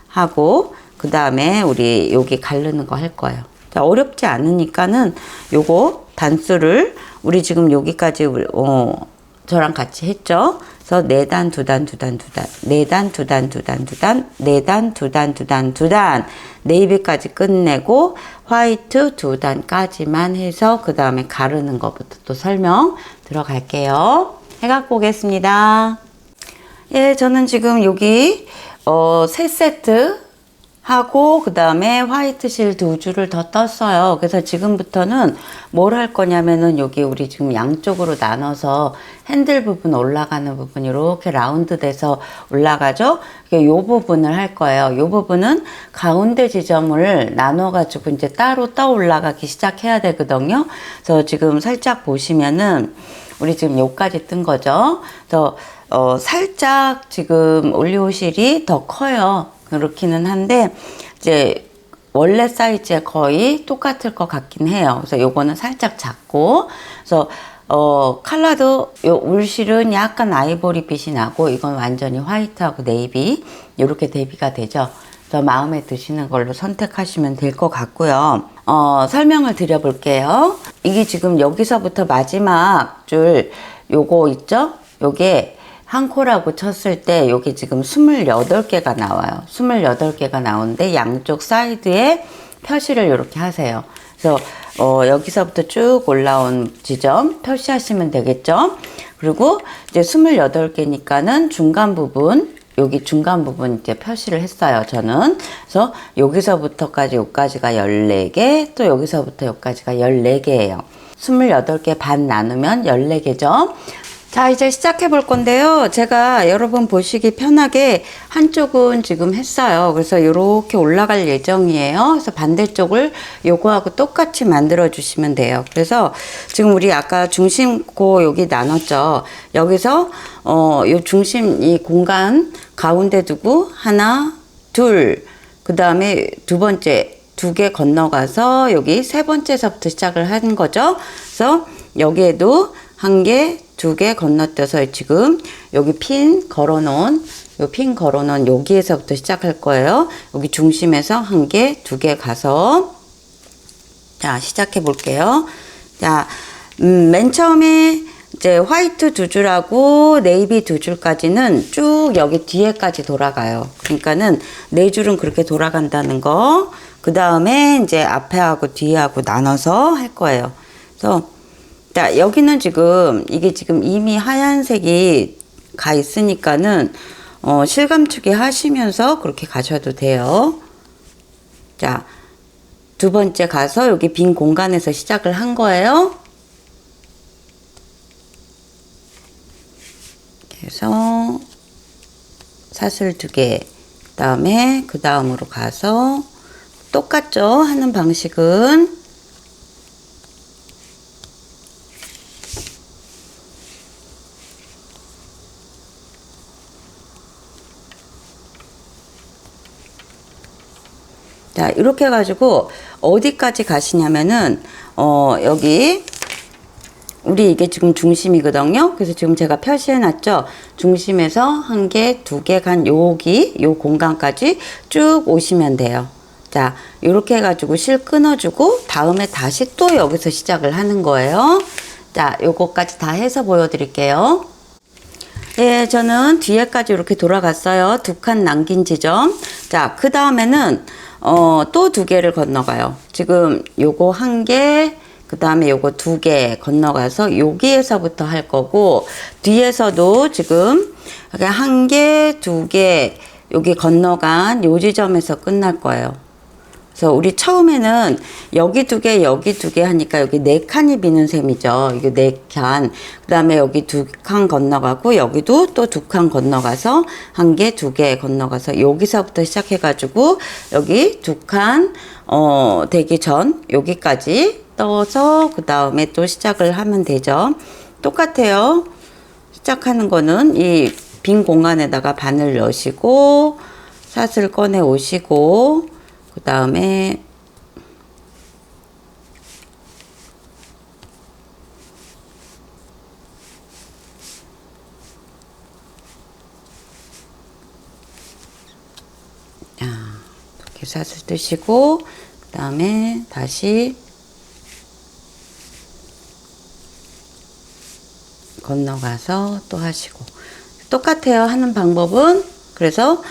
하고, 그 다음에 우리 여기 가르는 거 할 거예요. 자, 어렵지 않으니까는 요거 단수를 우리 지금 여기까지 저랑 같이 했죠. 그래서 4단, 2단, 2단, 2단, 4단, 2단, 2단, 2단, 4단, 2단, 2단, 2단, 네이비까지 끝내고 화이트 2단까지만 해서 그 다음에 가르는 것부터 또 설명 들어갈게요. 해갖고 오겠습니다. 예, 저는 지금 여기 3세트 하고 그 다음에 화이트 실 2줄을 더 떴어요. 그래서 지금부터는 뭘 할 거냐면은 여기 우리 지금 양쪽으로 나눠서 핸들 부분 올라가는 부분 이렇게 라운드 돼서 올라가죠. 요 부분을 할 거예요. 요 부분은 가운데 지점을 나눠 가지고 이제 따로 떠 올라가기 시작해야 되거든요. 그래서 지금 살짝 보시면은 우리 지금 요까지 뜬 거죠. 그래서 살짝 지금 올리오실이 더 커요. 그렇기는 한데 이제 원래 사이즈에 거의 똑같을 것 같긴 해요. 그래서 요거는 살짝 작고, 그래서 컬러도 요 울실은 약간 아이보리 빛이 나고, 이건 완전히 화이트하고 네이비 이렇게 대비가 되죠. 그래서 마음에 드시는 걸로 선택하시면 될 것 같고요. 설명을 드려볼게요. 이게 지금 여기서부터 마지막 줄 요거 있죠? 요게 한 코라고 쳤을 때 여기 지금 28개가 나와요. 28개가 나오는데 양쪽 사이드에 표시를 이렇게 하세요. 그래서 여기서부터 쭉 올라온 지점 표시하시면 되겠죠. 그리고 이제 28개니까는 중간 부분, 여기 중간 부분 이제 표시를 했어요. 저는. 그래서 여기서부터까지 여기까지가 14개, 또 여기서부터 여기까지가 14개예요. 28개 반 나누면 14개죠. 자, 이제 시작해 볼 건데요. 제가 여러분 보시기 편하게 한쪽은 지금 했어요. 그래서 이렇게 올라갈 예정이에요. 그래서 반대쪽을 요거하고 똑같이 만들어 주시면 돼요. 그래서 지금 우리 아까 중심고 여기 나눴죠. 여기서 요 중심 이 공간 가운데 두고 하나, 둘, 그 다음에 두 번째 2개 건너가서 여기 세 번째서부터 시작을 한 거죠. 그래서 여기에도 1개, 2개 건너뛰어서 지금 여기 핀 걸어놓은 여기에서부터 시작할 거예요. 여기 중심에서 1개, 2개 가서 자 시작해 볼게요. 자, 맨 처음에 이제 화이트 2줄하고 네이비 2줄까지는 쭉 여기 뒤에까지 돌아가요. 그러니까는 4줄은 그렇게 돌아간다는 거. 그 다음에 이제 앞에하고 뒤에하고 나눠서 할 거예요. 그래서 자, 여기는 지금 이게 지금 이미 하얀색이 가 있으니까는 실감추기 하시면서 그렇게 가셔도 돼요. 자, 두 번째 가서 여기 빈 공간에서 시작을 한 거예요. 그래서 사슬 2개, 그다음에 그 다음으로 가서 똑같죠? 하는 방식은. 자, 이렇게 해가지고 어디까지 가시냐면은 여기 우리 이게 지금 중심이거든요. 그래서 지금 제가 표시해 놨죠. 중심에서 1개, 2개 간 여기 요 공간까지 쭉 오시면 돼요. 자, 이렇게 해가지고 실 끊어주고 다음에 다시 또 여기서 시작을 하는 거예요. 자, 요거까지 다 해서 보여드릴게요. 예, 저는 뒤에까지 이렇게 돌아갔어요. 2칸 남긴 지점. 자, 그 다음에는 또 2개를 건너가요. 지금 요거 1개, 그 다음에 요거 2개 건너가서 여기에서부터 할 거고, 뒤에서도 지금 1개, 2개 여기 건너간 요 지점에서 끝날 거예요. 그래서 우리 처음에는 여기 2개, 여기 2개 하니까 여기 4칸이 비는 셈이죠. 이게 4칸. 그 다음에 여기 2칸 건너가고, 여기도 또 2칸 건너가서 1개, 2개 건너가서 여기서부터 시작해가지고, 여기 2칸, 되기 전, 여기까지 떠서, 그 다음에 또 시작을 하면 되죠. 똑같아요. 시작하는 거는 이 빈 공간에다가 바늘 넣으시고, 샷을 꺼내 오시고, 그 다음에 이렇게 샷을 뜨시고, 그 다음에 다시 건너가서 또 하시고, 똑같아요. 하는 방법은. 그래서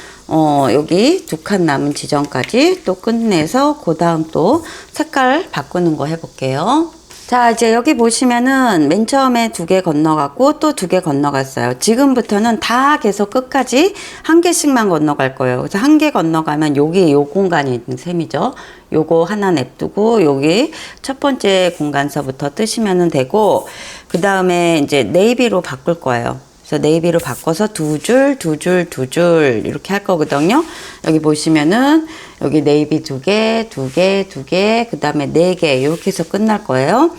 여기 2칸 남은 지점까지 또 끝내서 그 다음 또 색깔 바꾸는 거 해볼게요. 자, 이제 여기 보시면은 맨 처음에 2개 건너갔고 또 2개 건너갔어요. 지금부터는 다 계속 끝까지 1개씩만 건너갈 거예요. 그래서 1개 건너가면 여기 요 공간이 있는 셈이죠. 요거 하나 냅두고 여기 첫 번째 공간서부터 뜨시면 되고, 그 다음에 이제 네이비로 바꿀 거예요. 그래서 네이비로 바꿔서 2줄, 2줄, 2줄 이렇게 할 거거든요. 여기 보시면은 여기 네이비 2개, 2개, 2개, 그 다음에 4개 이렇게 해서 끝날 거예요.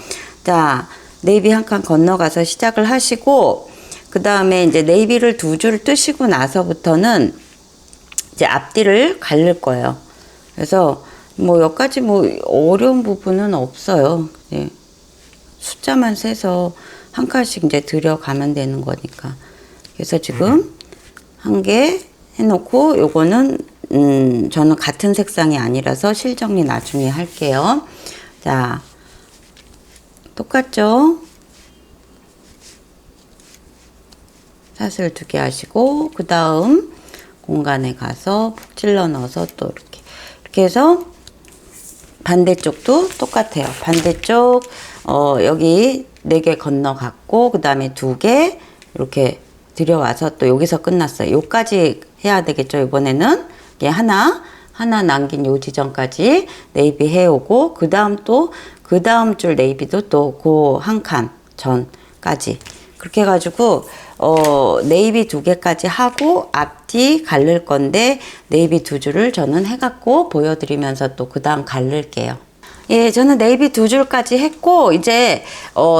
자, 네이비 1칸 건너가서 시작을 하시고, 그 다음에 이제 네이비를 2줄 뜨시고 나서부터는 이제 앞뒤를 가를 거예요. 그래서 뭐 여기까지 뭐 어려운 부분은 없어요. 네. 숫자만 세서 한 칸씩 이제 들여가면 되는 거니까. 그래서 지금 1개 해놓고, 요거는 저는 같은 색상이 아니라서 실정리 나중에 할게요. 자, 똑같죠? 샷을 2개 하시고, 그 다음 공간에 가서 푹 찔러 넣어서 또 이렇게 해서 반대쪽도 똑같아요. 반대쪽 여기 4개 건너갔고, 그 다음에 2개 이렇게 들여와서 또 여기서 끝났어요. 요까지 해야 되겠죠. 이번에는 하나 남긴 요 지점까지 네이비 해오고, 그 다음 또 그 다음 줄 네이비도 또 그 1칸 전까지 그렇게 해가지고 네이비 2개까지 하고 앞뒤 갈릴 건데, 네이비 2줄을 저는 해갖고 보여드리면서 또 그 다음 갈릴게요. 예, 저는 네이비 2줄까지 했고, 이제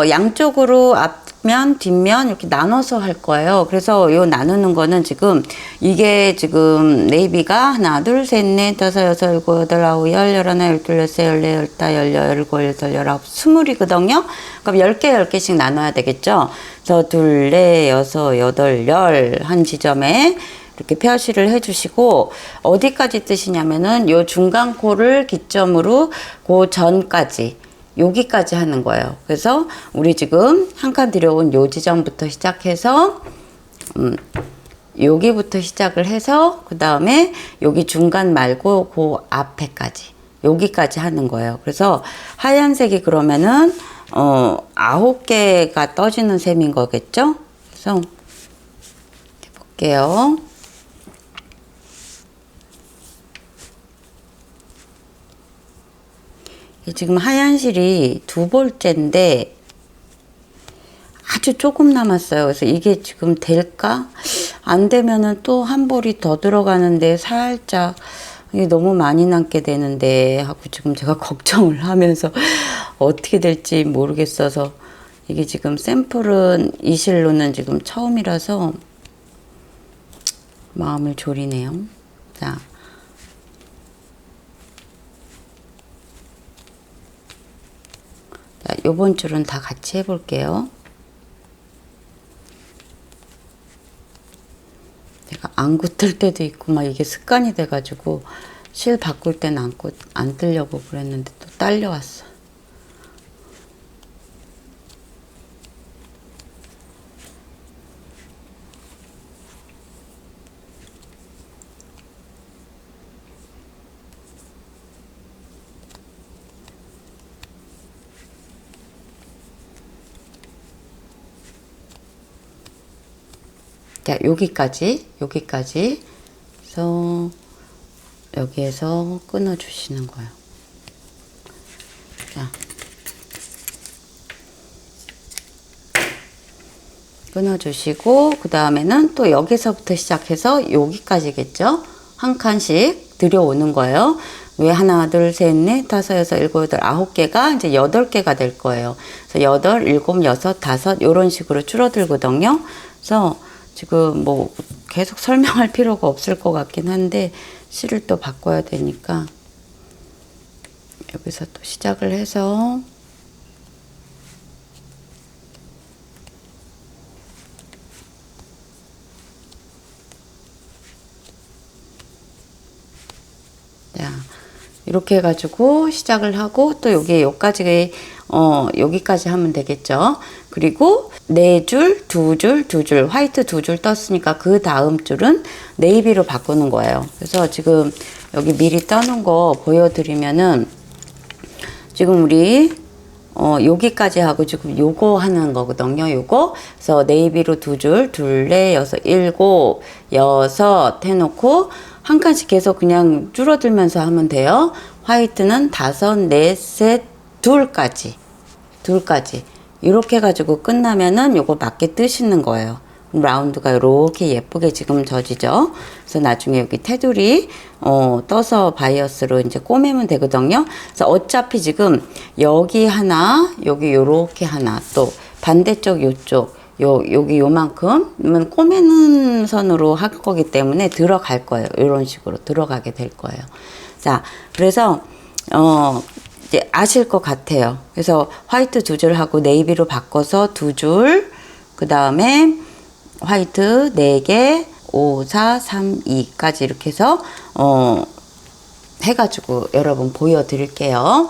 양쪽으로 앞면 뒷면 이렇게 나눠서 할 거예요. 그래서 요 나누는 거는 지금 이게 지금 네이비가 하나 둘 셋 넷 다섯 여섯 일곱 여덟 아홉 열 열하나 열둘 열세 열네 열다 열여덟 열여덟 열아홉 20이거든요. 그럼 10개씩 나눠야 되겠죠. 그래서 둘, 넷, 여섯, 여덟, 열 한 지점에 이렇게 표시를 해주시고, 어디까지 뜨시냐면은 요 중간 코를 기점으로 그 전까지, 여기까지 하는 거예요. 그래서 우리 지금 1칸 들여온 요 지점부터 시작해서 여기부터 시작을 해서 그 다음에 여기 중간 말고 그 앞에까지, 여기까지 하는 거예요. 그래서 하얀색이 그러면은 9개가 떠지는 셈인 거겠죠. 그래서 이렇게 볼게요. 지금 하얀 실이 2볼째인데 아주 조금 남았어요. 그래서 이게 지금 될까? 안 되면은 또 한 볼이 더 들어가는데 살짝 이게 너무 많이 남게 되는데 하고 지금 제가 걱정을 하면서 어떻게 될지 모르겠어서, 이게 지금 샘플은 이 실로는 지금 처음이라서 마음을 졸이네요. 자, 요번 줄은 다 같이 해볼게요. 제가 안구 뜰 때도 있고 막 이게 습관이 돼가지고 실 바꿀 때는 안 뜨려고 그랬는데 또 딸려왔어. 자, 여기까지 해서 여기에서 끊어 주시는 거예요. 자, 끊어 주시고 그 다음에는 또 여기서부터 시작해서 여기까지겠죠. 한 칸씩 들여오는 거예요. 왜 하나, 둘, 셋, 넷, 다섯, 여섯, 일곱, 여덟, 9개가 이제 8개가 될 거예요. 그래서 8, 7, 6, 5 이런 식으로 줄어들거든요. 그래서 지금 뭐 계속 설명할 필요가 없을 것 같긴 한데 실을 또 바꿔야 되니까 여기서 또 시작을 해서 자, 이렇게 해가지고 시작을 하고 또 여기까지 여기까지 하면 되겠죠. 그리고 4줄, 2줄, 2줄, 화이트 2줄 떴으니까 그 다음 줄은 네이비로 바꾸는 거예요. 그래서 지금 여기 미리 떠놓은 거 보여드리면은 지금 우리 여기까지 하고 지금 요거 하는 거거든요. 요거. 그래서 네이비로 2줄, 둘, 넷, 여섯, 일곱, 여섯 해놓고 한 칸씩 계속 그냥 줄어들면서 하면 돼요. 화이트는 5, 넷, 셋, 둘까지 이렇게 해가지고 끝나면은 요거 맞게 뜨시는 거예요. 라운드가 이렇게 예쁘게 지금 져지죠. 그래서 나중에 여기 테두리 떠서 바이어스로 이제 꼬매면 되거든요. 그래서 어차피 지금 여기 하나, 여기 요렇게 하나, 또 반대쪽 요쪽 여기 요만큼은 꼬매는 선으로 할 거기 때문에 들어갈 거예요. 이런 식으로 들어가게 될 거예요. 자, 그래서 이제 아실 것 같아요. 그래서 화이트 2줄 하고 네이비로 바꿔서 2줄, 그 다음에 화이트 4개, 5, 4, 3, 2까지 이렇게 해서 해가지고 여러분 보여드릴게요.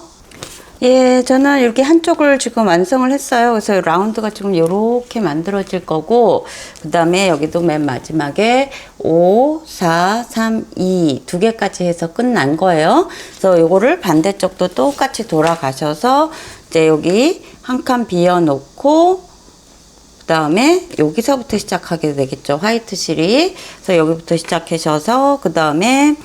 예, 저는 이렇게 한쪽을 지금 완성을 했어요. 그래서 라운드가 지금 이렇게 만들어질 거고, 그 다음에 여기도 맨 마지막에 5, 4, 3, 2 두 개까지 해서 끝난 거예요. 그래서 요거를 반대쪽도 똑같이 돌아가셔서 이제 여기 한 칸 비워 놓고, 그 다음에 여기서부터 시작하게 되겠죠. 화이트 실이. 그래서 여기부터 시작하셔서 그 다음에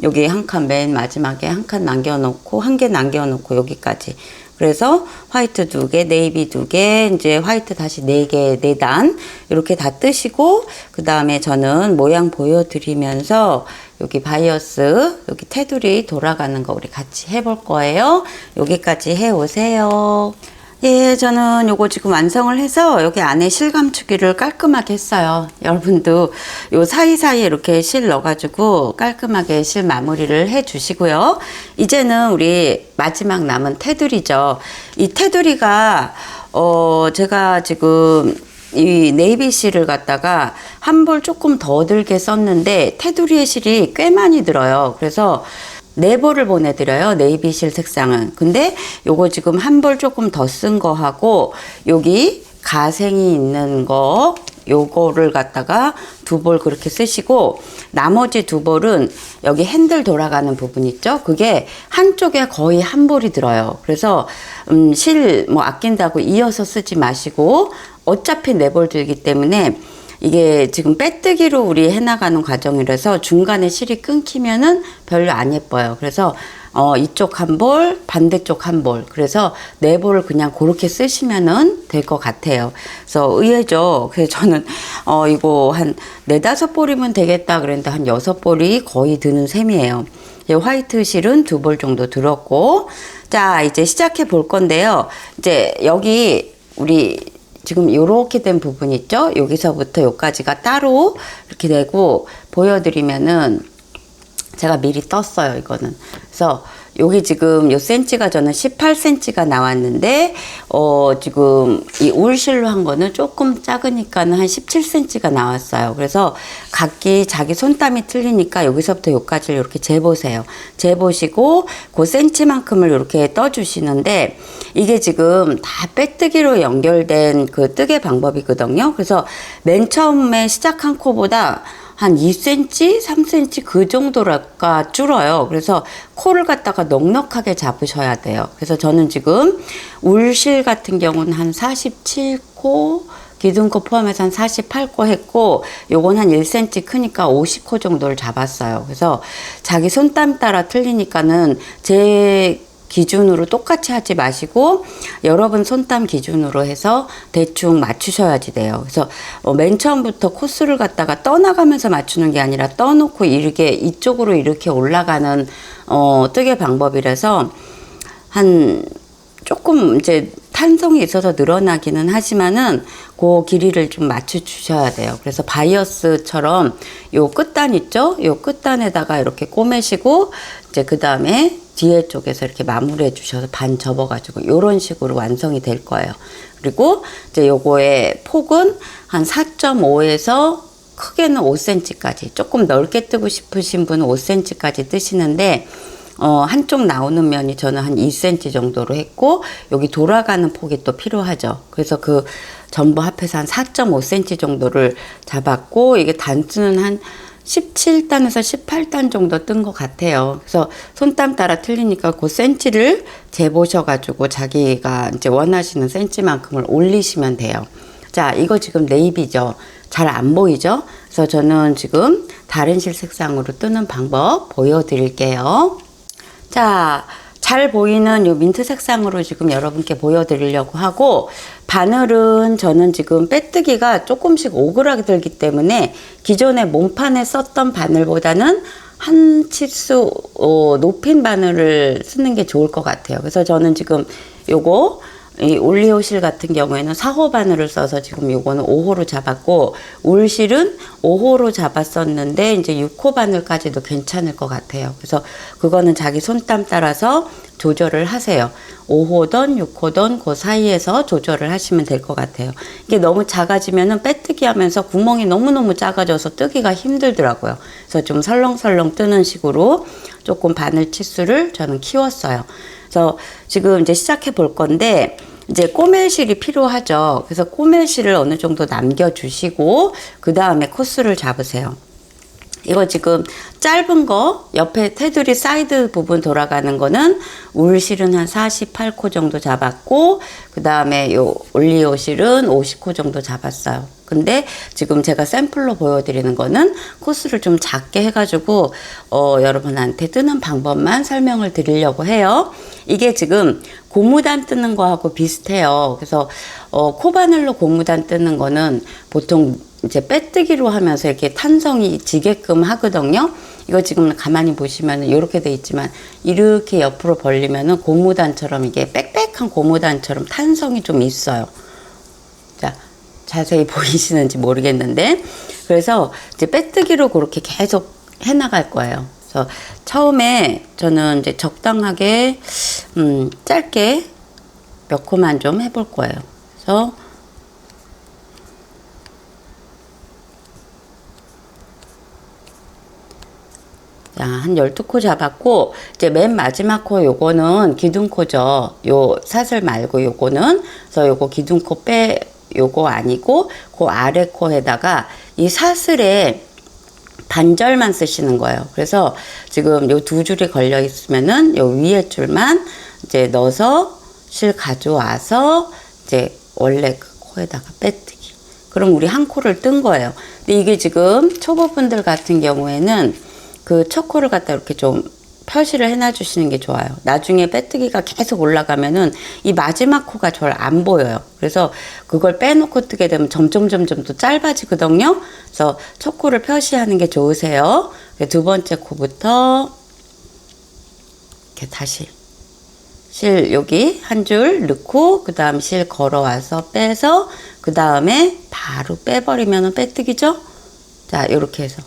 여기 한 칸 맨 마지막에 한 칸 남겨놓고 한 개 남겨놓고 여기까지. 그래서 화이트 2개, 네이비 2개, 이제 화이트 다시 4개, 4단 이렇게 다 뜨시고 그 다음에 저는 모양 보여드리면서 여기 바이어스 여기 테두리 돌아가는 거 우리 같이 해볼 거예요. 여기까지 해오세요. 예, 저는 요거 지금 완성을 해서 여기 안에 실 감추기를 깔끔하게 했어요. 여러분도 요 사이사이에 이렇게 실 넣어가지고 깔끔하게 실 마무리를 해 주시고요. 이제는 우리 마지막 남은 테두리죠. 이 테두리가, 제가 지금 이 네이비 실을 갖다가 한 볼 조금 더 들게 썼는데 테두리의 실이 꽤 많이 들어요. 그래서 4볼을 보내드려요. 네이비실 색상은. 근데 요거 지금 한 볼 조금 더 쓴 거 하고 여기 가생이 있는 거 요거를 갖다가 2볼 그렇게 쓰시고 나머지 2볼은 여기 핸들 돌아가는 부분 있죠. 그게 한쪽에 거의 한 볼이 들어요. 그래서 실 뭐 아낀다고 이어서 쓰지 마시고 어차피 4볼 들기 때문에 이게 지금 빼뜨기로 우리 해나가는 과정이라서 중간에 실이 끊기면은 별로 안 예뻐요. 그래서 이쪽 한 볼, 반대쪽 한 볼. 그래서 4볼을 그냥 그렇게 쓰시면은 될 것 같아요. 그래서 의외죠. 그래서 저는 이거 한 4, 5볼이면 되겠다 그랬는데 한 6볼이 거의 드는 셈이에요. 화이트 실은 2볼 정도 들었고, 자 이제 시작해 볼 건데요. 이제 여기 우리 지금 요렇게 된 부분 있죠? 여기서부터 여기까지가 따로 이렇게 되고 보여드리면은 제가 미리 떴어요, 이거는. 그래서 여기 지금 요 센치가 저는 18cm가 나왔는데 지금 이 울실로 한 거는 조금 작으니까는 한 17cm가 나왔어요. 그래서 각기 자기 손땀이 틀리니까 여기서부터 여기까지를 이렇게 재보세요. 재보시고 그 센치만큼을 이렇게 떠주시는데 이게 지금 다 빼뜨기로 연결된 그 뜨개 방법이거든요. 그래서 맨 처음에 시작한 코보다 한 2cm, 3cm 그 정도가 줄어요. 그래서 코를 갖다가 넉넉하게 잡으셔야 돼요. 그래서 저는 지금 울실 같은 경우는 한 47코 기둥코 포함해서 한 48코 했고, 요건 한 1cm 크니까 50코 정도를 잡았어요. 그래서 자기 손땀 따라 틀리니까는 제 기준으로 똑같이 하지 마시고 여러분 손땀 기준으로 해서 대충 맞추셔야지 돼요. 그래서 맨 처음부터 코스를 갖다가 떠나가면서 맞추는 게 아니라 떠놓고 이렇게 이쪽으로 이렇게 올라가는 뜨개 방법이라서 한 조금 이제 탄성이 있어서 늘어나기는 하지만은 그 길이를 좀 맞춰 주셔야 돼요. 그래서 바이어스처럼 요 끝단 있죠? 요 끝단에다가 이렇게 꼬매시고 이제 그 다음에 뒤에 쪽에서 이렇게 마무리해 주셔서 반 접어가지고 요런 식으로 완성이 될 거예요. 그리고 이제 요거의 폭은 한 4.5에서 크게는 5cm까지, 조금 넓게 뜨고 싶으신 분은 5cm까지 뜨시는데 한쪽 나오는 면이 저는 한 2cm 정도로 했고, 여기 돌아가는 폭이 또 필요하죠. 그래서 그 전부 합해서 한 4.5cm 정도를 잡았고, 이게 단수는 한 17단에서 18단 정도 뜬 것 같아요. 그래서 손땀 따라 틀리니까 그 센치를 재보셔가지고 자기가 이제 원하시는 센치만큼을 올리시면 돼요. 자, 이거 지금 네이비죠. 잘 안 보이죠? 그래서 저는 지금 다른 실 색상으로 뜨는 방법 보여드릴게요. 자, 잘 보이는 요 민트 색상으로 지금 여러분께 보여드리려고 하고, 바늘은 저는 지금 빼뜨기가 조금씩 오그라들기 들기 때문에 기존에 몸판에 썼던 바늘보다는 한 치수 높인 바늘을 쓰는 게 좋을 것 같아요. 그래서 저는 지금 요거 이 올리오실 같은 경우에는 4호 바늘을 써서 지금 요거는 5호로 잡았고, 울실은 5호로 잡았었는데 이제 6호 바늘까지도 괜찮을 것 같아요. 그래서 그거는 자기 손땀 따라서 조절을 하세요. 5호든 6호든 그 사이에서 조절을 하시면 될 것 같아요. 이게 너무 작아지면은 빼뜨기 하면서 구멍이 너무너무 작아져서 뜨기가 힘들더라고요. 그래서 좀 설렁설렁 뜨는 식으로 조금 바늘 치수를 저는 키웠어요. 그래서 지금 이제 시작해 볼 건데, 이제 꼬멜실이 필요하죠. 그래서 꼬멜실을 어느 정도 남겨주시고 그 다음에 코스를 잡으세요. 이거 지금 짧은 거 옆에 테두리 사이드 부분 돌아가는 거는 울실은 한 48코 정도 잡았고, 그 다음에 요 올리오실은 50코 정도 잡았어요. 근데 지금 제가 샘플로 보여드리는 거는 코스를 좀 작게 해가지고 여러분한테 뜨는 방법만 설명을 드리려고 해요. 이게 지금 고무단 뜨는 거하고 비슷해요. 그래서 코바늘로 고무단 뜨는 거는 보통 이제 빼뜨기로 하면서 이렇게 탄성이 지게끔 하거든요. 이거 지금 가만히 보시면 이렇게 돼 있지만 이렇게 옆으로 벌리면은 고무단처럼, 이게 빽빽한 고무단처럼 탄성이 좀 있어요. 자, 자세히 보이시는지 모르겠는데, 그래서 이제 빼뜨기로 그렇게 계속 해 나갈 거예요. 그래서 처음에 저는 이제 적당하게 짧게 몇 코만 좀 해볼 거예요. 그래서 자, 한 12코 잡았고, 이제 맨 마지막 코 요거는 기둥코죠. 요 사슬 말고 요거는. 그래서 요거 기둥코 요거 아니고, 그 아래 코에다가 이 사슬에 반절만 쓰시는 거예요. 그래서 지금 요 두 줄이 걸려 있으면은 요 위에 줄만 이제 넣어서 실 가져와서 이제 원래 그 코에다가 빼뜨기. 그럼 우리 한 코를 뜬 거예요. 근데 이게 지금 초보분들 같은 경우에는 그 첫 코를 갖다 이렇게 좀 표시를 해놔 주시는 게 좋아요. 나중에 빼뜨기가 계속 올라가면은 이 마지막 코가 잘 안 보여요. 그래서 그걸 빼놓고 뜨게 되면 점점 또 짧아지거든요. 그래서 첫 코를 표시하는 게 좋으세요. 두 번째 코부터 이렇게 다시 실 여기 한 줄 넣고 그 다음 실 걸어와서 빼서 그 다음에 바로 빼버리면 빼뜨기죠. 자, 요렇게 해서,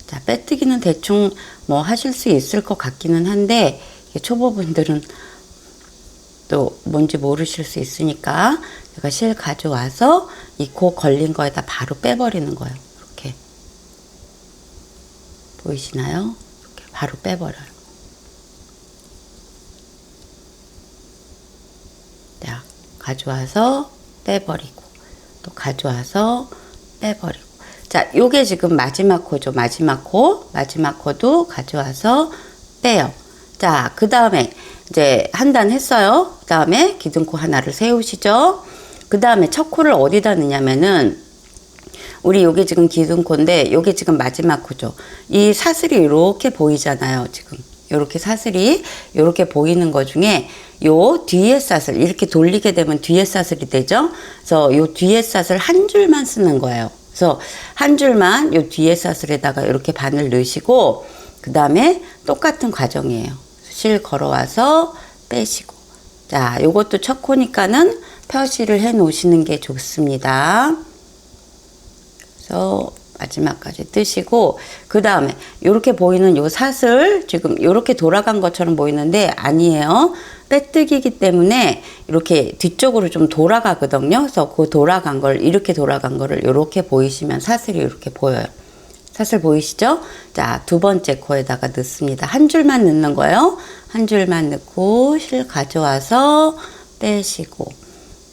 자, 빼뜨기는 대충 뭐 하실 수 있을 것 같기는 한데, 초보분들은 또 뭔지 모르실 수 있으니까 제가 실 가져와서 이 코 걸린 거에다 바로 빼버리는 거예요. 이렇게 보이시나요? 이렇게 바로 빼버려요. 자, 가져와서 빼버리고 또 가져와서 빼버리고. 자, 요게 지금 마지막 코죠. 마지막 코도 가져와서 빼요. 자, 그 다음에 이제 한 단 했어요. 그 다음에 기둥코 하나를 세우시죠. 그 다음에 첫 코를 어디다 넣냐면은 우리 여기 지금 기둥코인데 여기 지금 마지막 코죠. 이 사슬이 이렇게 보이잖아요. 지금 이렇게 사슬이 이렇게 보이는 거 중에 요 뒤에 사슬 이렇게 돌리게 되면 뒤에 사슬이 되죠. 그래서 요 뒤에 사슬 한 줄만 쓰는 거예요. 그래서 한 줄만 요 뒤에 사슬에다가 이렇게 바늘 넣으시고 그 다음에 똑같은 과정이에요. 실 걸어와서 빼시고 자 요것도 첫 코니까는 표시를 해 놓으시는 게 좋습니다. 그래서 마지막까지 뜨시고 그 다음에 이렇게 보이는 요 사슬 지금 이렇게 돌아간 것처럼 보이는데 아니에요. 빼뜨기이기 때문에 이렇게 뒤쪽으로 좀 돌아가거든요. 그래서 그 돌아간 걸 이렇게 돌아간 거를 이렇게 보이시면 사슬이 이렇게 보여요. 사슬 보이시죠? 자, 두 번째 코에다가 넣습니다. 한 줄만 넣는 거예요. 한 줄만 넣고 실 가져와서 빼시고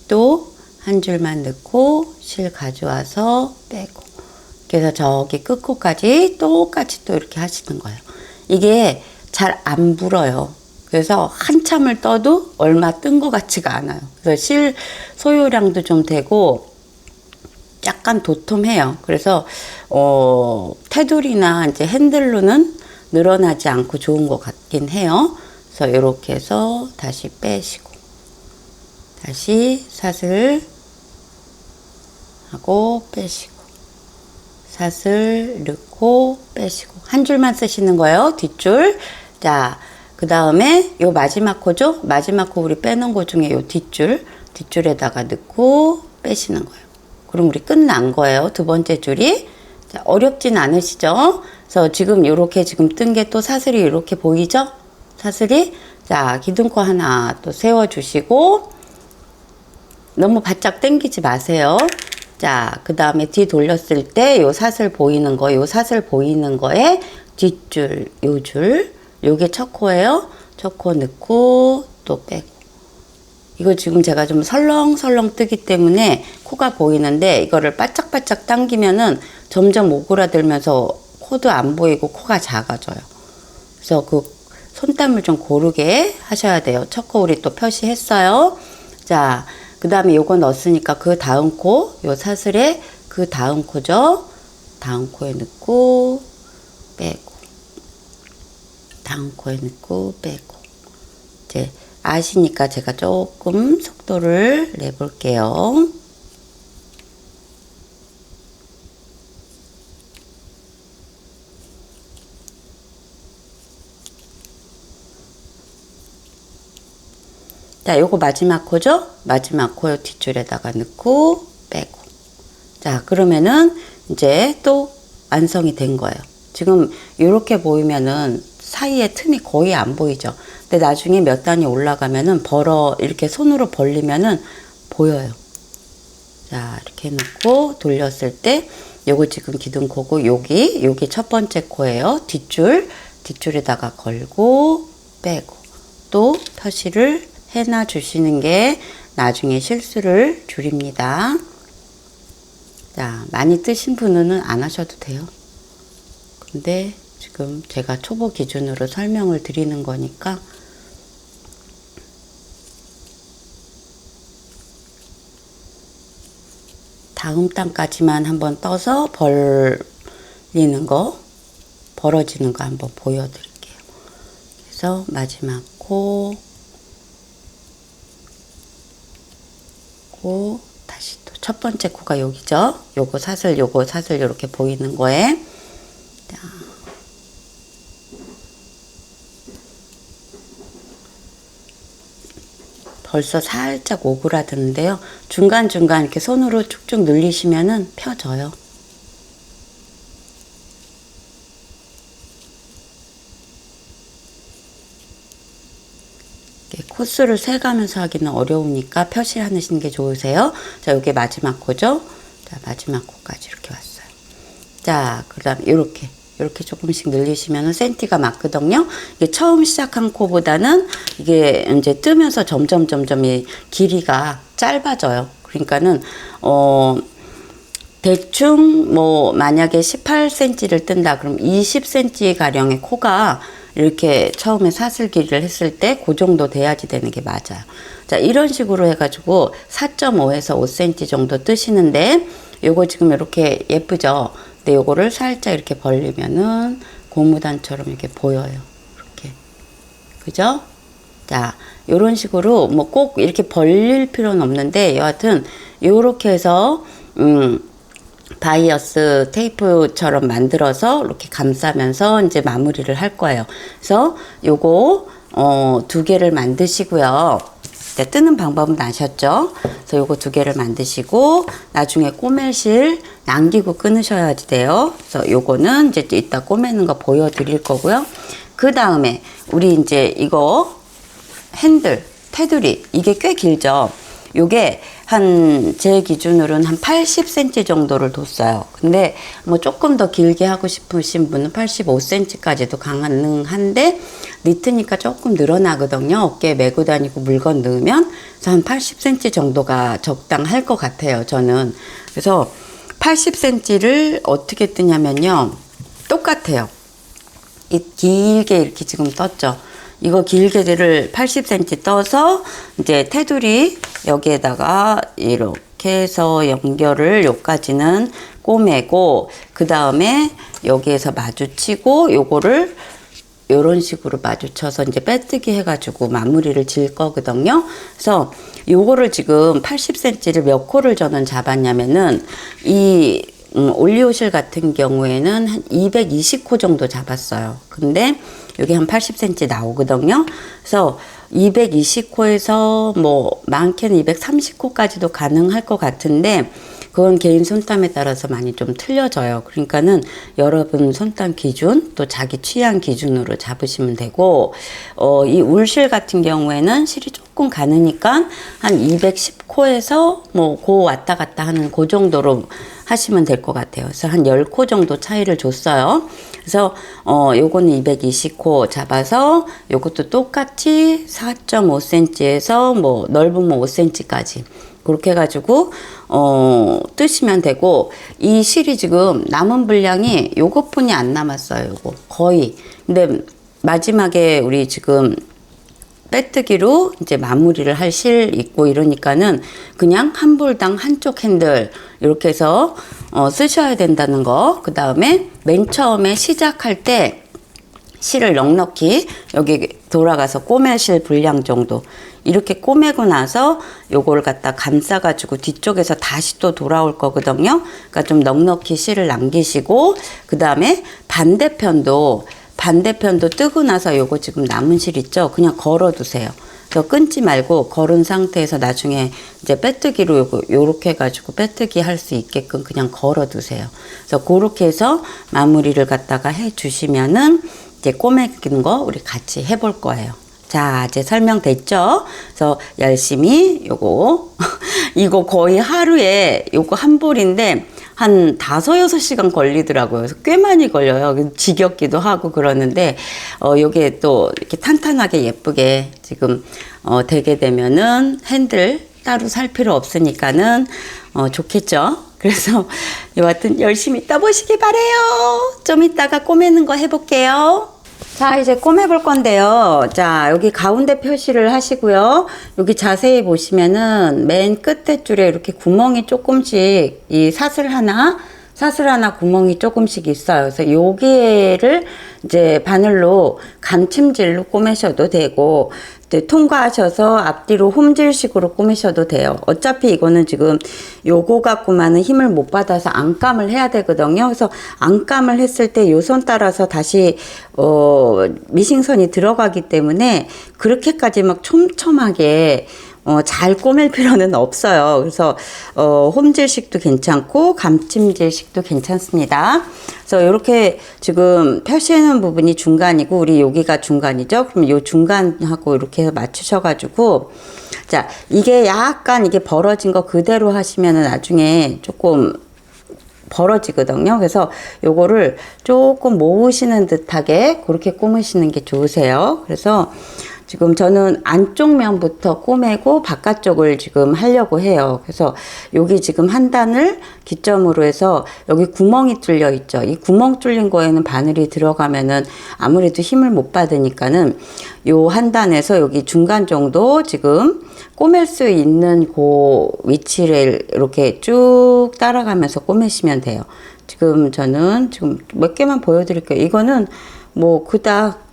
또 한 줄만 넣고 실 가져와서 빼고 그래서 저기 끝코까지 똑같이 또 이렇게 하시는 거예요. 이게 잘 안 불어요. 그래서 한참을 떠도 얼마 뜬 것 같지가 않아요. 그래서 실 소요량도 좀 되고 약간 도톰해요. 그래서 테두리나 이제 핸들로는 늘어나지 않고 좋은 것 같긴 해요. 그래서 이렇게 해서 다시 빼시고 다시 사슬 하고 빼시고 사슬 넣고 빼시고 한 줄만 쓰시는 거예요. 뒷줄. 자, 그 다음에 요 마지막 코죠. 마지막 코 우리 빼는 거 중에 요 뒷줄에다가 넣고 빼시는 거예요. 그럼 우리 끝난 거예요. 두 번째 줄이. 자, 어렵진 않으시죠? 그래서 지금 요렇게 지금 뜬 게 또 사슬이 이렇게 보이죠? 사슬이. 자, 기둥코 하나 또 세워주시고 너무 바짝 당기지 마세요. 자, 그 다음에 뒤 돌렸을 때 요 사슬 보이는 거, 요 사슬 보이는 거에 뒷줄, 요 줄, 요게 첫 코예요. 첫 코 넣고 또 빼고. 이거 지금 제가 좀 설렁설렁 뜨기 때문에 코가 보이는데 이거를 바짝바짝 당기면은 점점 오그라들면서 코도 안 보이고 코가 작아져요. 그래서 그 손땀을 좀 고르게 하셔야 돼요. 첫 코 우리 또 표시했어요. 자, 그 다음에 요거 넣었으니까 그 다음 코, 요 사슬에 그 다음 코죠. 다음 코에 넣고 빼고 다음 코에 넣고 빼고 이제 아시니까 제가 조금 속도를 내볼게요. 자, 요거 마지막 코죠? 마지막 코 뒷줄에다가 넣고 빼고. 자, 그러면은 이제 또 완성이 된 거예요. 지금 이렇게 보이면은 사이에 틈이 거의 안 보이죠? 근데 나중에 몇 단이 올라가면은 이렇게 손으로 벌리면은 보여요. 자, 이렇게 놓고 돌렸을 때 요거 지금 기둥코고 여기 첫 번째 코예요. 뒷줄에다가 걸고 빼고 또 표시를 해놔 주시는 게 나중에 실수를 줄입니다. 자, 많이 뜨신 분은 안 하셔도 돼요. 근데 지금 제가 초보 기준으로 설명을 드리는 거니까 다음 단까지만 한번 떠서 벌어지는 거 한번 보여드릴게요. 그래서 마지막 코 다시 또 첫 번째 코가 여기죠. 요거 사슬 이렇게 보이는 거에 자, 벌써 살짝 오그라드는데요. 중간중간 이렇게 손으로 쭉쭉 늘리시면은 펴져요. 코스를 세가면서 하기는 어려우니까 표시하시는 게 좋으세요. 자, 이게 마지막 코죠. 자, 마지막 코까지 이렇게 왔어요. 자, 그 다음 이렇게 조금씩 늘리시면 센티가 맞거든요. 이게 처음 시작한 코보다는 이게 이제 뜨면서 점점 이 길이가 짧아져요. 그러니까는 대충 뭐 만약에 18cm를 뜬다 그럼 20cm 가량의 코가 이렇게 처음에 사슬 길이를 했을 때 그 정도 돼야지 되는 게 맞아요. 자, 이런 식으로 해가지고 4.5에서 5cm 정도 뜨시는데 요거 지금 이렇게 예쁘죠? 근데 요거를 살짝 이렇게 벌리면은 고무단처럼 이렇게 보여요. 이렇게. 그죠? 자, 요런 식으로 뭐 꼭 이렇게 벌릴 필요는 없는데 여하튼 요렇게 해서 바이어스 테이프처럼 만들어서 이렇게 감싸면서 이제 마무리를 할 거예요. 그래서 요거 2개를 만드시고요. 뜨는 방법은 아셨죠? 그래서 요거 2개를 만드시고 나중에 꼬매실 남기고 끊으셔야지 돼요. 그래서 요거는 이제 이따 꼬매는 거 보여드릴 거고요. 그 다음에 우리 이제 이거 핸들, 테두리 이게 꽤 길죠? 요게 제 기준으로는 한 80cm 정도를 뒀어요. 근데 뭐 조금 더 길게 하고 싶으신 분은 85cm까지도 가능한데 니트니까 조금 늘어나거든요. 어깨에 메고 다니고 물건 넣으면. 그래서 한 80cm 정도가 적당할 것 같아요, 저는. 그래서 80cm를 어떻게 뜨냐면요. 똑같아요. 길게 이렇게 지금 떴죠. 이거 길게를 80cm 떠서 이제 테두리 여기에다가 이렇게 해서 연결을 요까지는 꼬매고 그 다음에 여기에서 마주치고 요거를 요런 식으로 마주쳐서 이제 빼뜨기 해가지고 마무리를 질 거거든요. 그래서 요거를 지금 80cm를 몇 코를 저는 잡았냐면은 이 올리오실 같은 경우에는 한 220코 정도 잡았어요. 근데 여기 한 80cm 나오거든요. 그래서 220코에서 뭐 많게는 230코까지도 가능할 것 같은데 그건 개인 손땀에 따라서 많이 좀 틀려져요. 그러니까는 여러분 손땀 기준 또 자기 취향 기준으로 잡으시면 되고 이 울실 같은 경우에는 실이 조금 가느니까 한 210코에서 뭐 고 왔다 갔다 하는 그 정도로 하시면 될 것 같아요. 그래서 한 10코 정도 차이를 줬어요. 그래서 요거는 220코 잡아서 요것도 똑같이 4.5cm에서 뭐 넓으면 5cm까지 그렇게 해가지고 뜨시면 되고 이 실이 지금 남은 분량이 요것뿐이 안 남았어요. 요거 거의. 근데 마지막에 우리 지금 빼뜨기로 이제 마무리를 할 실 있고 이러니까는 그냥 한 볼당 한쪽 핸들 이렇게 해서 쓰셔야 된다는 거. 그 다음에 맨 처음에 시작할 때 실을 넉넉히 여기 돌아가서 꼬매실 분량 정도 이렇게 꼬매고 나서 요걸 갖다 감싸 가지고 뒤쪽에서 다시 또 돌아올 거거든요. 그러니까 좀 넉넉히 실을 남기시고 그 다음에 반대편도 뜨고 나서 요거 지금 남은 실 있죠? 그냥 걸어 두세요. 그래서 끊지 말고 걸은 상태에서 나중에 이제 빼뜨기로 요렇게 해가지고 빼뜨기 할 수 있게끔 그냥 걸어 두세요. 그래서 그렇게 해서 마무리를 갖다가 해 주시면은 이제 꼬매기는 거 우리 같이 해볼 거예요. 자, 이제 설명됐죠? 그래서 열심히 요거 이거 거의 하루에 요거 한 볼인데 한 5-6시간 걸리더라고요. 그래서 꽤 많이 걸려요. 지겹기도 하고 그러는데 요게 또 이렇게 탄탄하게 예쁘게 지금 되게 되면은 핸들 따로 살 필요 없으니까는 좋겠죠. 그래서 여하튼 열심히 떠보시기 바래요. 좀 이따가 꼬매는 거 해볼게요. 자, 이제 꼬매볼 건데요. 자, 여기 가운데 표시를 하시고요. 여기 자세히 보시면은 맨 끝에 줄에 이렇게 구멍이 조금씩 이 사슬 하나 구멍이 조금씩 있어요. 그래서 여기를 이제 바늘로 감침질로 꼬매셔도 되고 통과하셔서 앞뒤로 홈질식으로 꼬매셔도 돼요. 어차피 이거는 지금 요거 갖고만은 힘을 못 받아서 안감을 해야 되거든요. 그래서 안감을 했을 때 요 손 따라서 다시 미싱선이 들어가기 때문에 그렇게까지 막 촘촘하게 잘 꼬맬 필요는 없어요. 그래서 홈질식도 괜찮고 감침질식도 괜찮습니다. 그래서 이렇게 지금 표시해놓은 부분이 중간이고 우리 여기가 중간이죠. 그럼 이 중간하고 이렇게 해서 맞추셔가지고 자 이게 약간 이게 벌어진 거 그대로 하시면은 나중에 조금 벌어지거든요. 그래서 요거를 조금 모으시는 듯하게 그렇게 꼬으시는 게 좋으세요. 그래서 지금 저는 안쪽 면부터 꼬매고 바깥쪽을 지금 하려고 해요. 그래서 여기 지금 한 단을 기점으로 해서 여기 구멍이 뚫려 있죠. 이 구멍 뚫린 거에는 바늘이 들어가면은 아무래도 힘을 못 받으니까는 요 한 단에서 여기 중간 정도 지금 꼬맬 수 있는 그 위치를 이렇게 쭉 따라가면서 꼬매시면 돼요. 지금 저는 지금 몇 개만 보여드릴게요. 이거는 뭐 그닥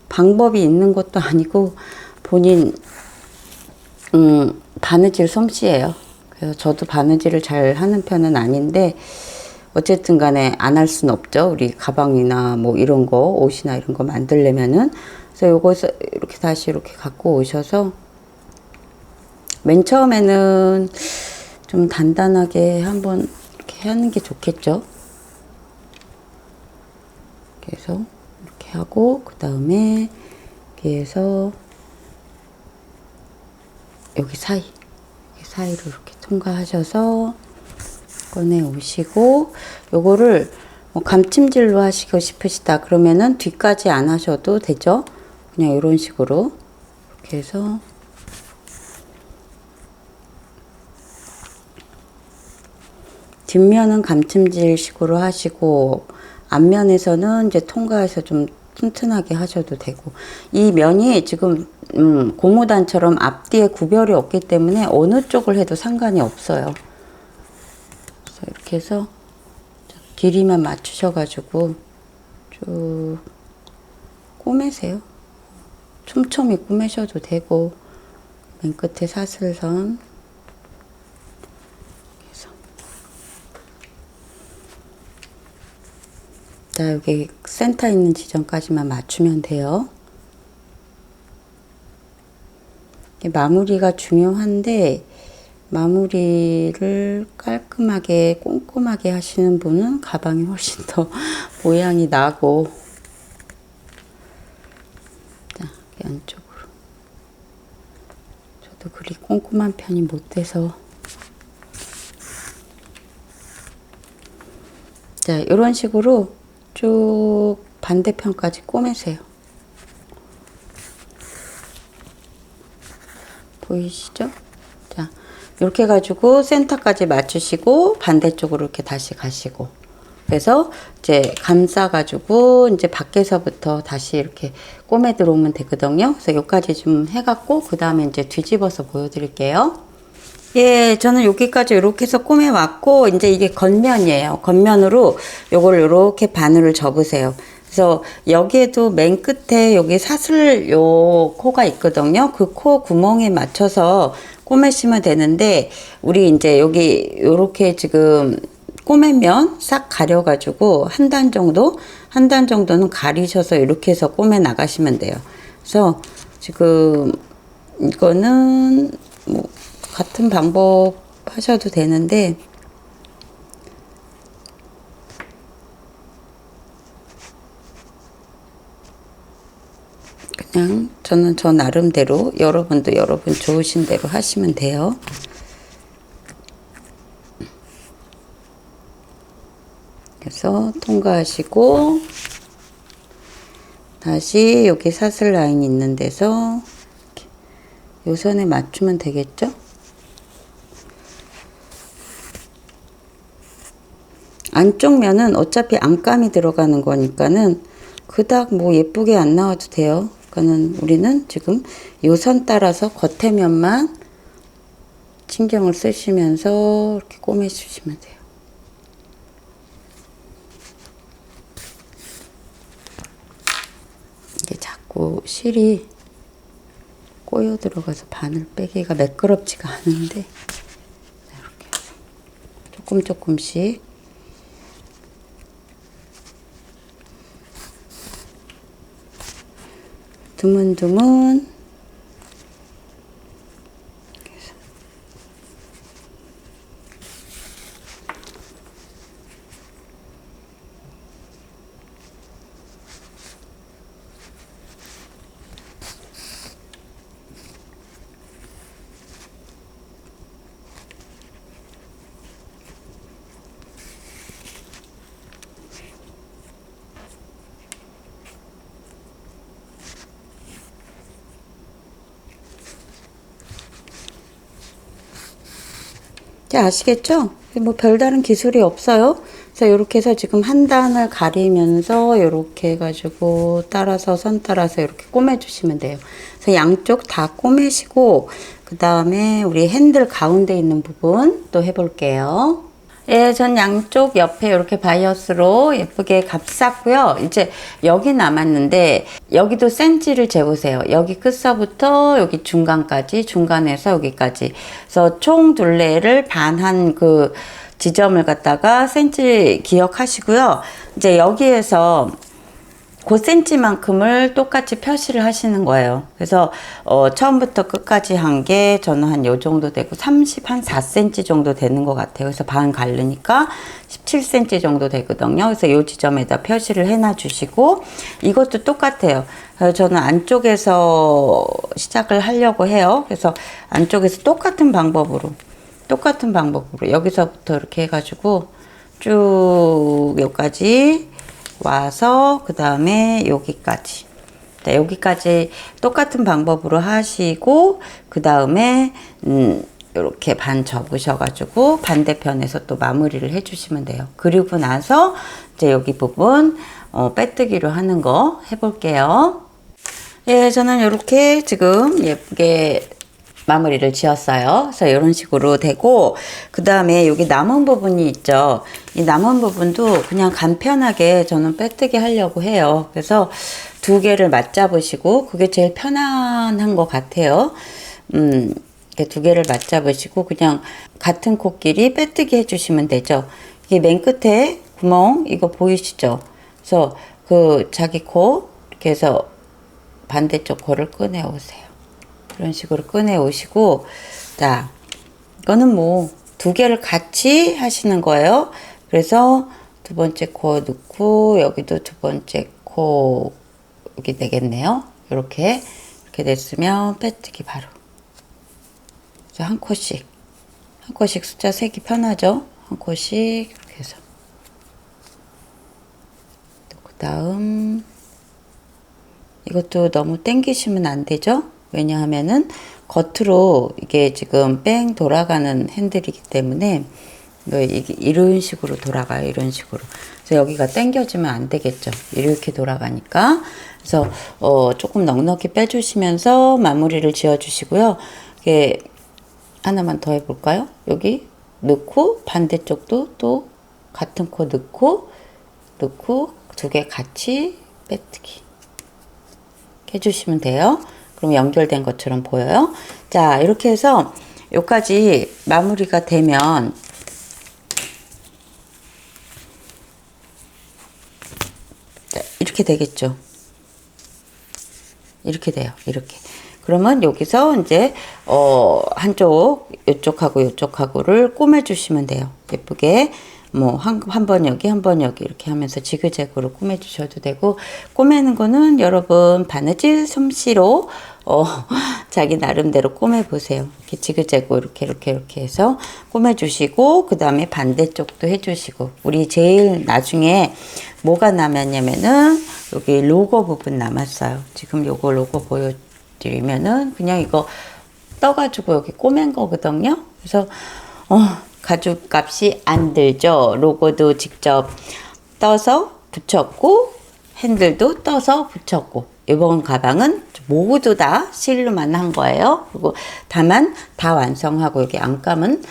방법이 있는 것도 아니고 본인 바느질 솜씨예요. 그래서 저도 바느질을 잘 하는 편은 아닌데 어쨌든 간에 안 할 수는 없죠. 우리 가방이나 뭐 이런 거 옷이나 이런 거 만들려면은. 그래서 요것을 이렇게 다시 이렇게 갖고 오셔서 맨 처음에는 좀 단단하게 한번 이렇게 하는 게 좋겠죠. 그래서 이렇게 하고 그 다음에 여기에서 여기 사이로 이렇게 통과하셔서 꺼내 오시고 요거를 뭐 감침질로 하시고 싶으시다 그러면은 뒤까지 안 하셔도 되죠. 그냥 이런 식으로 이렇게 해서 뒷면은 감침질 식으로 하시고 앞면에서는 이제 통과해서 좀 튼튼하게 하셔도 되고 이 면이 지금 고무단처럼 앞뒤에 구별이 없기 때문에 어느 쪽을 해도 상관이 없어요. 그래서 이렇게 해서 길이만 맞추셔가지고 쭉 꼬매세요. 촘촘히 꼬매셔도 되고 맨 끝에 사슬선 자, 여기 센터 있는 지점까지만 맞추면 돼요. 마무리가 중요한데 마무리를 깔끔하게 꼼꼼하게 하시는 분은 가방이 훨씬 더 모양이 나고 자, 여기 안쪽으로 저도 그리 꼼꼼한 편이 못 돼서 자, 이런 식으로 쭉 반대편까지 꼬매세요. 보이시죠? 자, 이렇게 해가지고 센터까지 맞추시고 반대쪽으로 이렇게 다시 가시고 그래서 이제 감싸가지고 이제 밖에서부터 다시 이렇게 꼬매 들어오면 되거든요. 그래서 여기까지 좀 해갖고 그 다음에 이제 뒤집어서 보여드릴게요. 예, 저는 여기까지 이렇게 해서 꼬매 왔고 이제 이게 겉면이에요. 겉면으로 요걸 이렇게 바늘을 접으세요. 그래서 여기에도 맨 끝에 여기 사슬 요 코가 있거든요. 그 코 구멍에 맞춰서 꼬매시면 되는데 우리 이제 여기 요렇게 지금 꼬매면 싹 가려가지고 한 단 정도는 가리셔서 이렇게 해서 꼬매 나가시면 돼요. 그래서 지금 이거는 뭐 같은 방법 하셔도 되는데 그냥 저는 저 나름대로 여러분도 여러분 좋으신 대로 하시면 돼요. 그래서 통과하시고 다시 여기 사슬 라인 있는 데서 요 선에 맞추면 되겠죠? 안쪽 면은 어차피 안감이 들어가는 거니까는 그닥 뭐 예쁘게 안 나와도 돼요. 그러니까는 우리는 지금 요 선 따라서 겉에 면만 신경을 쓰시면서 이렇게 꼬매 주시면 돼요. 이게 자꾸 실이 꼬여 들어가서 바늘 빼기가 매끄럽지가 않은데 이렇게 해서 조금씩 드문드문 이제 아시겠죠? 뭐 별다른 기술이 없어요. 그래서 이렇게 해서 지금 한 단을 가리면서 이렇게 해가지고 따라서 선 따라서 이렇게 꼬매주시면 돼요. 그래서 양쪽 다 꼬매시고 그 다음에 우리 핸들 가운데 있는 부분 또 해볼게요. 예, 전 양쪽 옆에 이렇게 바이어스로 예쁘게 감쌌고요. 이제 여기 남았는데 여기도 센치를 재보세요. 여기 끝서부터 여기 중간까지, 중간에서 여기까지. 그래서 총 둘레를 반한 그 지점을 갖다가 센치 기억하시고요. 이제 여기에서 그 센치만큼을 똑같이 표시를 하시는 거예요. 그래서 처음부터 끝까지 한 게 저는 한 요 정도 되고 한 4cm 정도 되는 것 같아요. 그래서 반 갈르니까 17cm 정도 되거든요. 그래서 요 지점에다 표시를 해놔 주시고 이것도 똑같아요. 그래서 저는 안쪽에서 시작을 하려고 해요. 그래서 안쪽에서 똑같은 방법으로 여기서부터 이렇게 해가지고 쭉 여기까지 와서 그 다음에 여기까지 여기까지 똑같은 방법으로 하시고 그 다음에 이렇게 반 접으셔가지고 반대편에서 또 마무리를 해주시면 돼요. 그리고 나서 이제 여기 부분 빼뜨기로 하는 거 해볼게요. 예, 저는 이렇게 지금 예쁘게 마무리를 지었어요. 그래서 이런 식으로 되고 그 다음에 여기 남은 부분이 있죠. 이 남은 부분도 그냥 간편하게 저는 빼뜨기 하려고 해요. 그래서 두 개를 맞잡으시고 그게 제일 편안한 것 같아요. 이렇게 두 개를 맞잡으시고 그냥 같은 코끼리 빼뜨기 해주시면 되죠. 이게 맨 끝에 구멍 이거 보이시죠? 그래서 그 자기 코 이렇게 해서 반대쪽 코를 꺼내 오세요. 이런 식으로 꺼내 오시고 자 이거는 뭐 두 개를 같이 하시는 거예요. 그래서 두 번째 코 넣고 여기도 두 번째 코 여기 되겠네요. 이렇게 됐으면 빼뜨기 바로 한 코씩 숫자 세기 편하죠. 한 코씩 이렇게 해서 그 다음 이것도 너무 당기시면 안 되죠. 왜냐하면은 겉으로 이게 지금 뺑 돌아가는 핸들이기 때문에 이런 식으로 돌아가요. 이런 식으로. 그래서 여기가 당겨지면 안 되겠죠. 이렇게 돌아가니까. 그래서 조금 넉넉히 빼주시면서 마무리를 지어주시고요. 이게 하나만 더 해볼까요? 여기 넣고 반대쪽도 또 같은 코 넣고 두 개 같이 빼뜨기 해주시면 돼요. 그럼 연결된 것처럼 보여요. 자, 이렇게 해서 여기까지 마무리가 되면 이렇게 되겠죠. 이렇게 돼요. 이렇게. 그러면 여기서 이제 한쪽 이쪽하고 이쪽하고를 꼬매 주시면 돼요. 예쁘게. 뭐 한 번 여기 한 번 여기 이렇게 하면서 지그재그로 꼬매 주셔도 되고 꼬매는 거는 여러분 바느질 솜씨로 자기 나름대로 꼬매 보세요. 이렇게 지그재그 이렇게 해서 꼬매 주시고 그 다음에 반대쪽도 해 주시고 우리 제일 나중에 뭐가 남았냐면은 여기 로고 부분 남았어요. 지금 요거 로고 보여드리면은 그냥 이거 떠가지고 여기 꼬맨 거거든요. 그래서 가죽값이 안 들죠. 로고도 직접 떠서 붙였고 핸들도 떠서 붙였고 이번 가방은 모두 다 실로만 한 거예요. 그리고 다만 다 완성하고 여기 안감은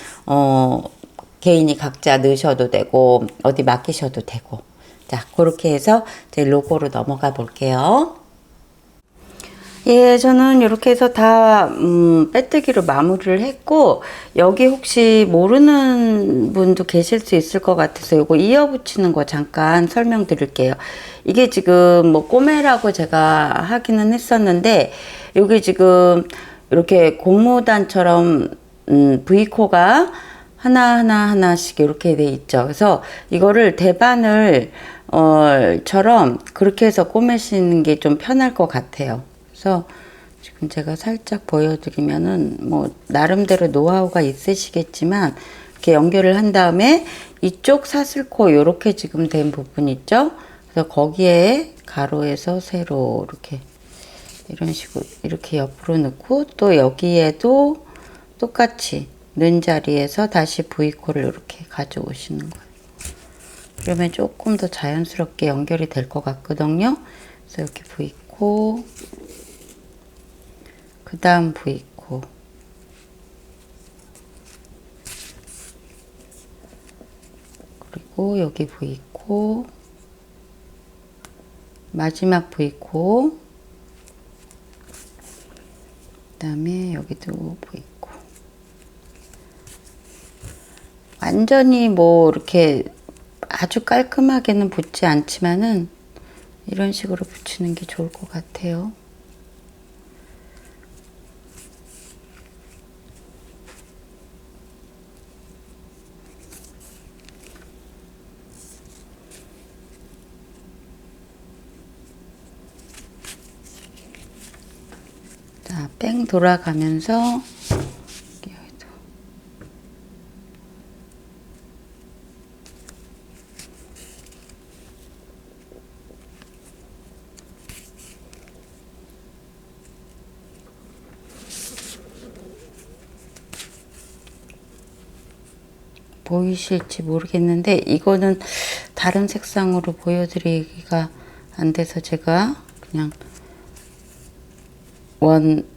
개인이 각자 넣으셔도 되고 어디 맡기셔도 되고 자 그렇게 해서 이제 로고로 넘어가 볼게요. 예, 저는 이렇게 해서 다 빼뜨기로 마무리를 했고 여기 혹시 모르는 분도 계실 수 있을 것 같아서 이거 이어 붙이는 거 잠깐 설명드릴게요. 이게 지금 뭐 꼬매라고 제가 하기는 했었는데 여기 지금 이렇게 고무단처럼 V코가 하나씩 이렇게 돼 있죠. 그래서 이거를 대바늘 처럼 그렇게 해서 꼬매시는 게 좀 편할 것 같아요. 그래서 지금 제가 살짝 보여드리면은 뭐 나름대로 노하우가 있으시겠지만 이렇게 연결을 한 다음에 이쪽 사슬코 이렇게 지금 된 부분 있죠. 그래서 거기에 가로에서 세로 이렇게 이런 식으로 이렇게 옆으로 넣고 또 여기에도 똑같이 는 자리에서 다시 V코를 이렇게 가져오시는 거예요. 그러면 조금 더 자연스럽게 연결이 될 것 같거든요. 그래서 이렇게 V코, 그 다음 V코, 그리고 여기 V코, 마지막 V코, 그 다음에 여기도 V코. 완전히 뭐 이렇게 아주 깔끔하게는 붙지 않지만은 이런 식으로 붙이는 게 좋을 것 같아요. 자, 뺑 돌아가면서 보이실지 모르겠는데 이거는 다른 색상으로 보여드리기가 안 돼서 제가 그냥 원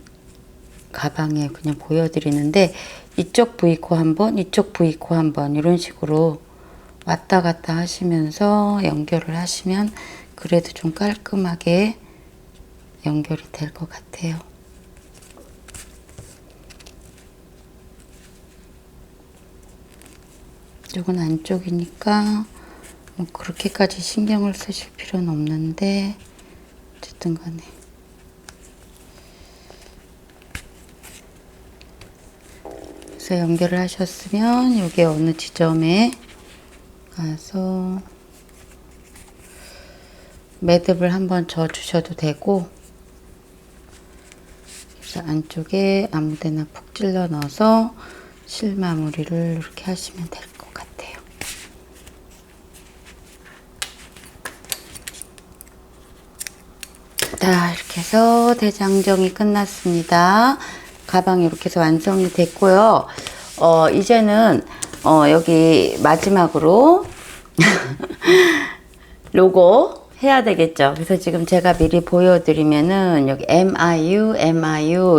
가방에 그냥 보여드리는데 이쪽 V코 한번 이쪽 V코 한번 이런 식으로 왔다 갔다 하시면서 연결을 하시면 그래도 좀 깔끔하게 연결이 될 것 같아요. 이건 안쪽이니까 뭐 그렇게까지 신경을 쓰실 필요는 없는데 어쨌든 간에 그래서 연결을 하셨으면 이게 어느 지점에 가서 매듭을 한번 줘 주셔도 되고, 그래서 안쪽에 아무데나 푹 찔러 넣어서 실 마무리를 이렇게 하시면 될 것 같아요. 자, 이렇게 해서 대장정이 끝났습니다. 가방이 이렇게 해서 완성이 됐고요. 이제는 여기 마지막으로 로고 해야 되겠죠. 그래서 지금 제가 미리 보여드리면은 여기 MIU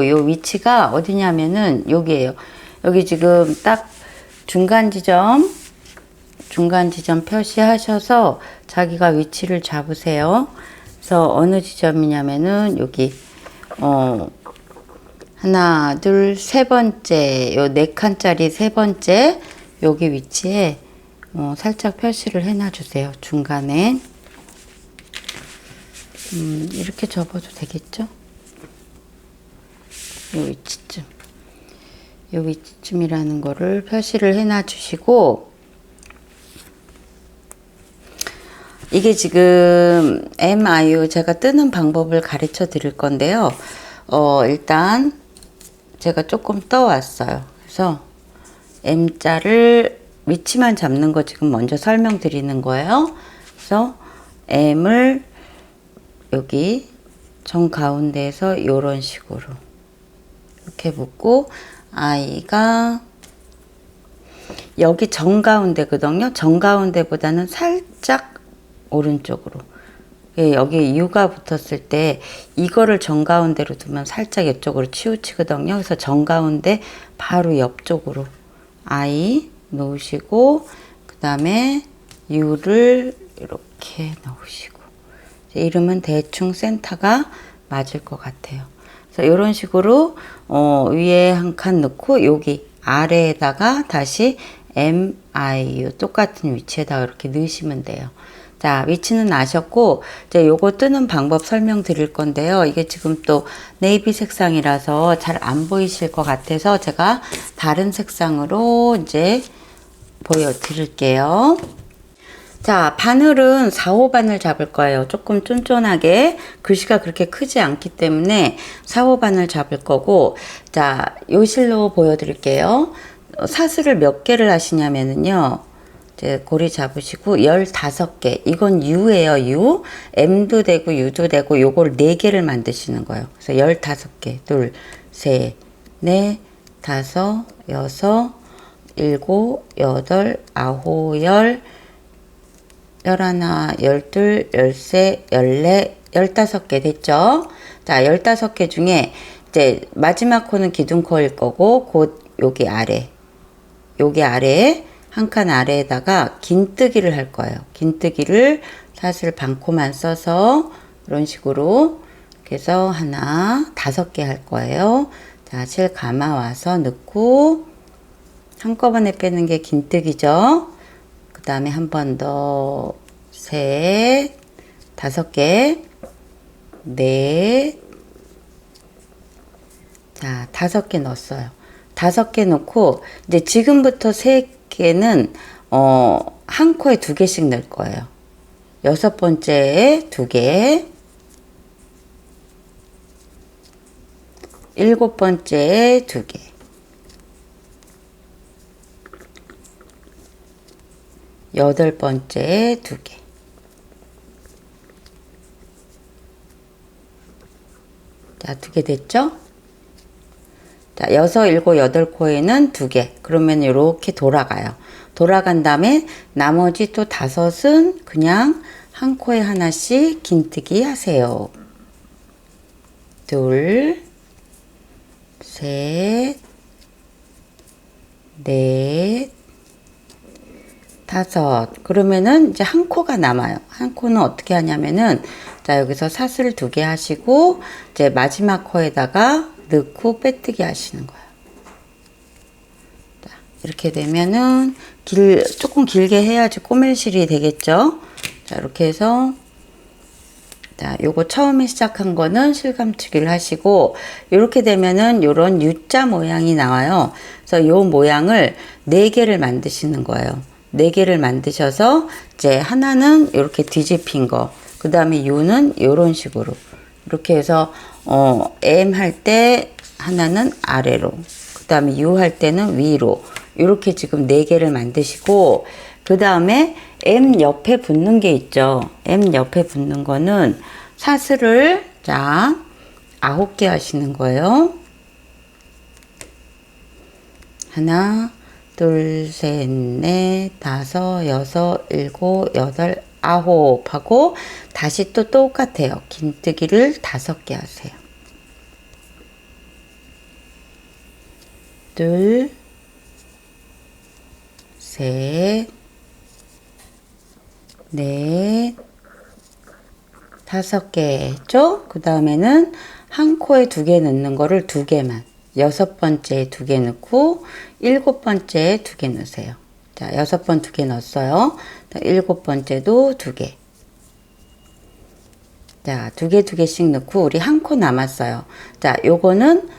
요 위치가 어디냐면은 여기에요. 여기 지금 딱 중간 지점 표시하셔서 자기가 위치를 잡으세요. 그래서 어느 지점이냐면은 여기 하나, 둘, 세 번째, 요 4칸짜리 세 번째 여기 위치에 살짝 표시를 해놔 주세요. 중간에. 이렇게 접어도 되겠죠? 요 위치쯤이라는 거를 표시를 해놔 주시고, 이게 지금 MIU 제가 뜨는 방법을 가르쳐 드릴 건데요. 일단 제가 조금 떠왔어요. 그래서 M자를 위치만 잡는 거 지금 먼저 설명드리는 거예요. 그래서 M을 여기 정 가운데에서 이런 식으로 이렇게 묶고, I가 여기 정 가운데거든요. 정 가운데보다는 살짝 오른쪽으로. 여기 U가 붙었을 때 이거를 정 가운데로 두면 살짝 이쪽으로 치우치거든요. 그래서 정 가운데 바로 옆쪽으로 I 놓으시고, 그 다음에 U를 이렇게 넣으시고, 이러면 대충 센터가 맞을 것 같아요. 그래서 이런 식으로 위에 한 칸 넣고 여기 아래에다가 다시 MIU 똑같은 위치에다가 이렇게 넣으시면 돼요. 자, 위치는 아셨고, 이제 요거 뜨는 방법 설명드릴 건데요. 이게 지금 또 네이비 색상이라서 잘 안 보이실 것 같아서 제가 다른 색상으로 이제 보여드릴게요. 자, 바늘은 4, 5바늘 잡을 거예요. 조금 쫀쫀하게. 글씨가 그렇게 크지 않기 때문에 4, 5바늘 잡을 거고, 자, 요 실로 보여드릴게요. 사슬을 몇 개를 하시냐면요. 이제 고리 잡으시고 15개. 이건 U예요, U. M도 되고 U도 되고 요걸 4개를 만드시는 거예요. 그래서 15개. 둘, 셋, 넷, 다섯, 여섯, 일곱, 여덟, 아홉, 열, 열하나, 열둘, 열세, 열네, 15개 됐죠? 자, 15개 중에 이제 마지막 코는 기둥코일 거고, 곧 여기 아래에 한 칸 아래에다가 긴뜨기를 할 거예요. 긴뜨기를 사슬 반코만 써서 이런 식으로 그래서 하나 5개 할 거예요. 자, 실 감아 와서 넣고 한꺼번에 빼는 게 긴뜨기죠. 그 다음에 한 번 더 셋, 5개, 넷, 자, 5개 넣었어요. 5개 넣고 이제 지금부터 3개는 한 코에 2개씩 넣을 거예요. 6번째에 2개, 7번째에 2개, 8번째에 2개. 자, 2개 됐죠? 자, 6, 7, 8코에는 2개. 그러면 이렇게 돌아가요. 돌아간 다음에 나머지 또 5은 그냥 한 코에 하나씩 긴뜨기 하세요. 둘, 셋, 넷, 5. 그러면은 이제 한 코가 남아요. 한 코는 어떻게 하냐면은 자, 여기서 사슬 2개 하시고 이제 마지막 코에다가 넣고 빼뜨기 하시는 거예요. 자, 이렇게 되면은 조금 길게 해야지 꼬멜실이 되겠죠. 자, 이렇게 해서 자, 요거 처음에 시작한 거는 실감치기를 하시고 이렇게 되면은 요런 U자 모양이 나와요. 그래서 요 모양을 4개를 만드시는 거예요. 4개를 만드셔서 이제 하나는 이렇게 뒤집힌 거, 그 다음에 U는 요런 식으로 이렇게 해서 M 할 때 하나는 아래로, 그 다음에 U 할 때는 위로, 이렇게 지금 4개를 만드시고, 그 다음에 M 옆에 붙는 게 있죠. M 옆에 붙는 거는 사슬을 자 9개 하시는 거예요. 하나, 둘, 셋, 넷, 다섯, 여섯, 일곱, 여덟, 9 하고 다시 또 똑같아요. 긴뜨기를 5개 하세요. 둘, 셋, 넷, 5개 했죠? 그 다음에는 한 코에 2개 넣는 거를 2개만, 6번째에 2개 넣고 7번째에 2개 넣으세요. 자, 6번 2개 넣었어요. 7번째도 2개. 자, 2개 2개씩 넣고 우리 한 코 남았어요. 자, 요거는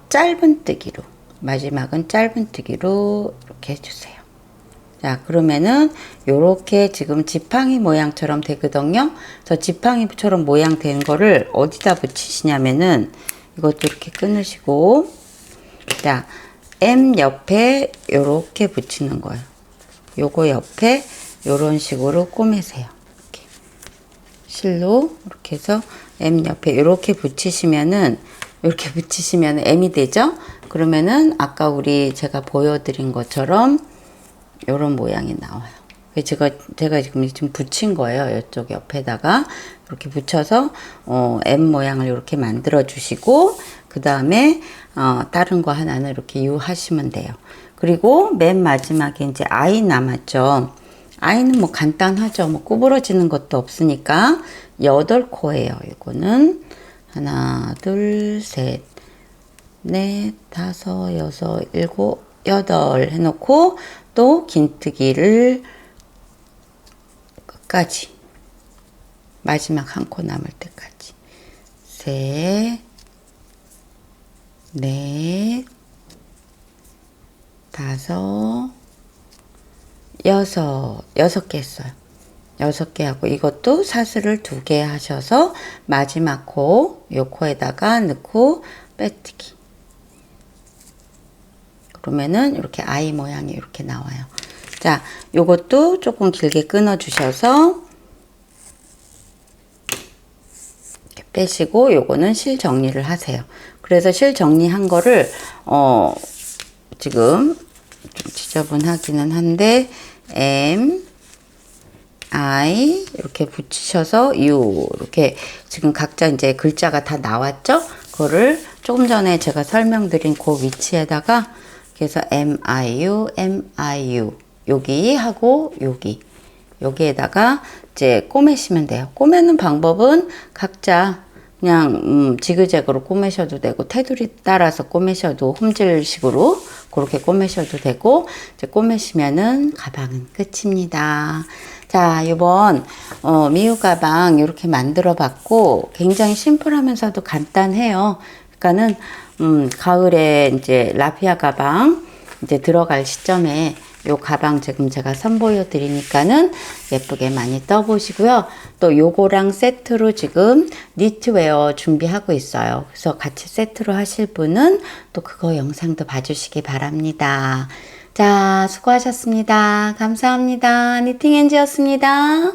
짧은 뜨기로, 마지막은 짧은 뜨기로 이렇게 해주세요. 자, 그러면은 요렇게 지금 지팡이 모양처럼 되거든요. 그래서 지팡이처럼 모양 된 거를 어디다 붙이시냐면은 이것도 이렇게 끊으시고, 자, M 옆에 요렇게 붙이는 거예요. 요거 옆에 요런 식으로 꼬매세요. 이렇게 실로 이렇게 해서 M 옆에 요렇게 붙이시면은 M이 되죠? 그러면은 아까 제가 보여드린 것처럼 요런 모양이 나와요. 제가 지금 붙인 거예요. 이쪽 옆에다가 이렇게 붙여서 M 모양을 이렇게 만들어 주시고, 그 다음에 다른 거 하나는 이렇게 U 하시면 돼요. 그리고 맨 마지막에 이제 I 남았죠. I는 뭐 간단하죠. 뭐 구부러지는 것도 없으니까 8코예요. 이거는 하나, 둘, 셋, 넷, 다섯, 여섯, 일곱, 8 해놓고 또 긴뜨기를 끝까지, 마지막 한 코 남을 때까지 셋, 넷, 다섯, 여섯 개 했어요. 6개 하고 이것도 사슬을 2개 하셔서 마지막 코, 요 코에다가 넣고 빼뜨기. 그러면은 이렇게 아이 모양이 이렇게 나와요. 자, 요것도 조금 길게 끊어 주셔서 이렇게 빼시고 요거는 실 정리를 하세요. 그래서 실 정리한 거를 지금 좀 지저분하기는 한데 M I 이렇게 붙이셔서 U 이렇게 지금 각자 이제 글자가 다 나왔죠? 그거를 조금 전에 제가 설명드린 그 위치에다가 그래서 MIU MIU 여기 하고 여기에다가 이제 꼬매시면 돼요. 꼬매는 방법은 각자 그냥 지그재그로 꼬매셔도 되고 테두리 따라서 꼬매셔도 홈질식으로 그렇게 꼬매셔도 되고 이제 꼬매시면은 가방은 끝입니다. 자, 이번 미우 가방 이렇게 만들어 봤고 굉장히 심플하면서도 간단해요. 그러니까는 가을에 이제 라피아 가방 이제 들어갈 시점에 요 가방 지금 제가 선보여 드리니까는 예쁘게 많이 떠보시고요. 또 요거랑 세트로 지금 니트웨어 준비하고 있어요. 그래서 같이 세트로 하실 분은 또 그거 영상도 봐주시기 바랍니다. 자, 수고하셨습니다. 감사합니다. 니팅엔지였습니다.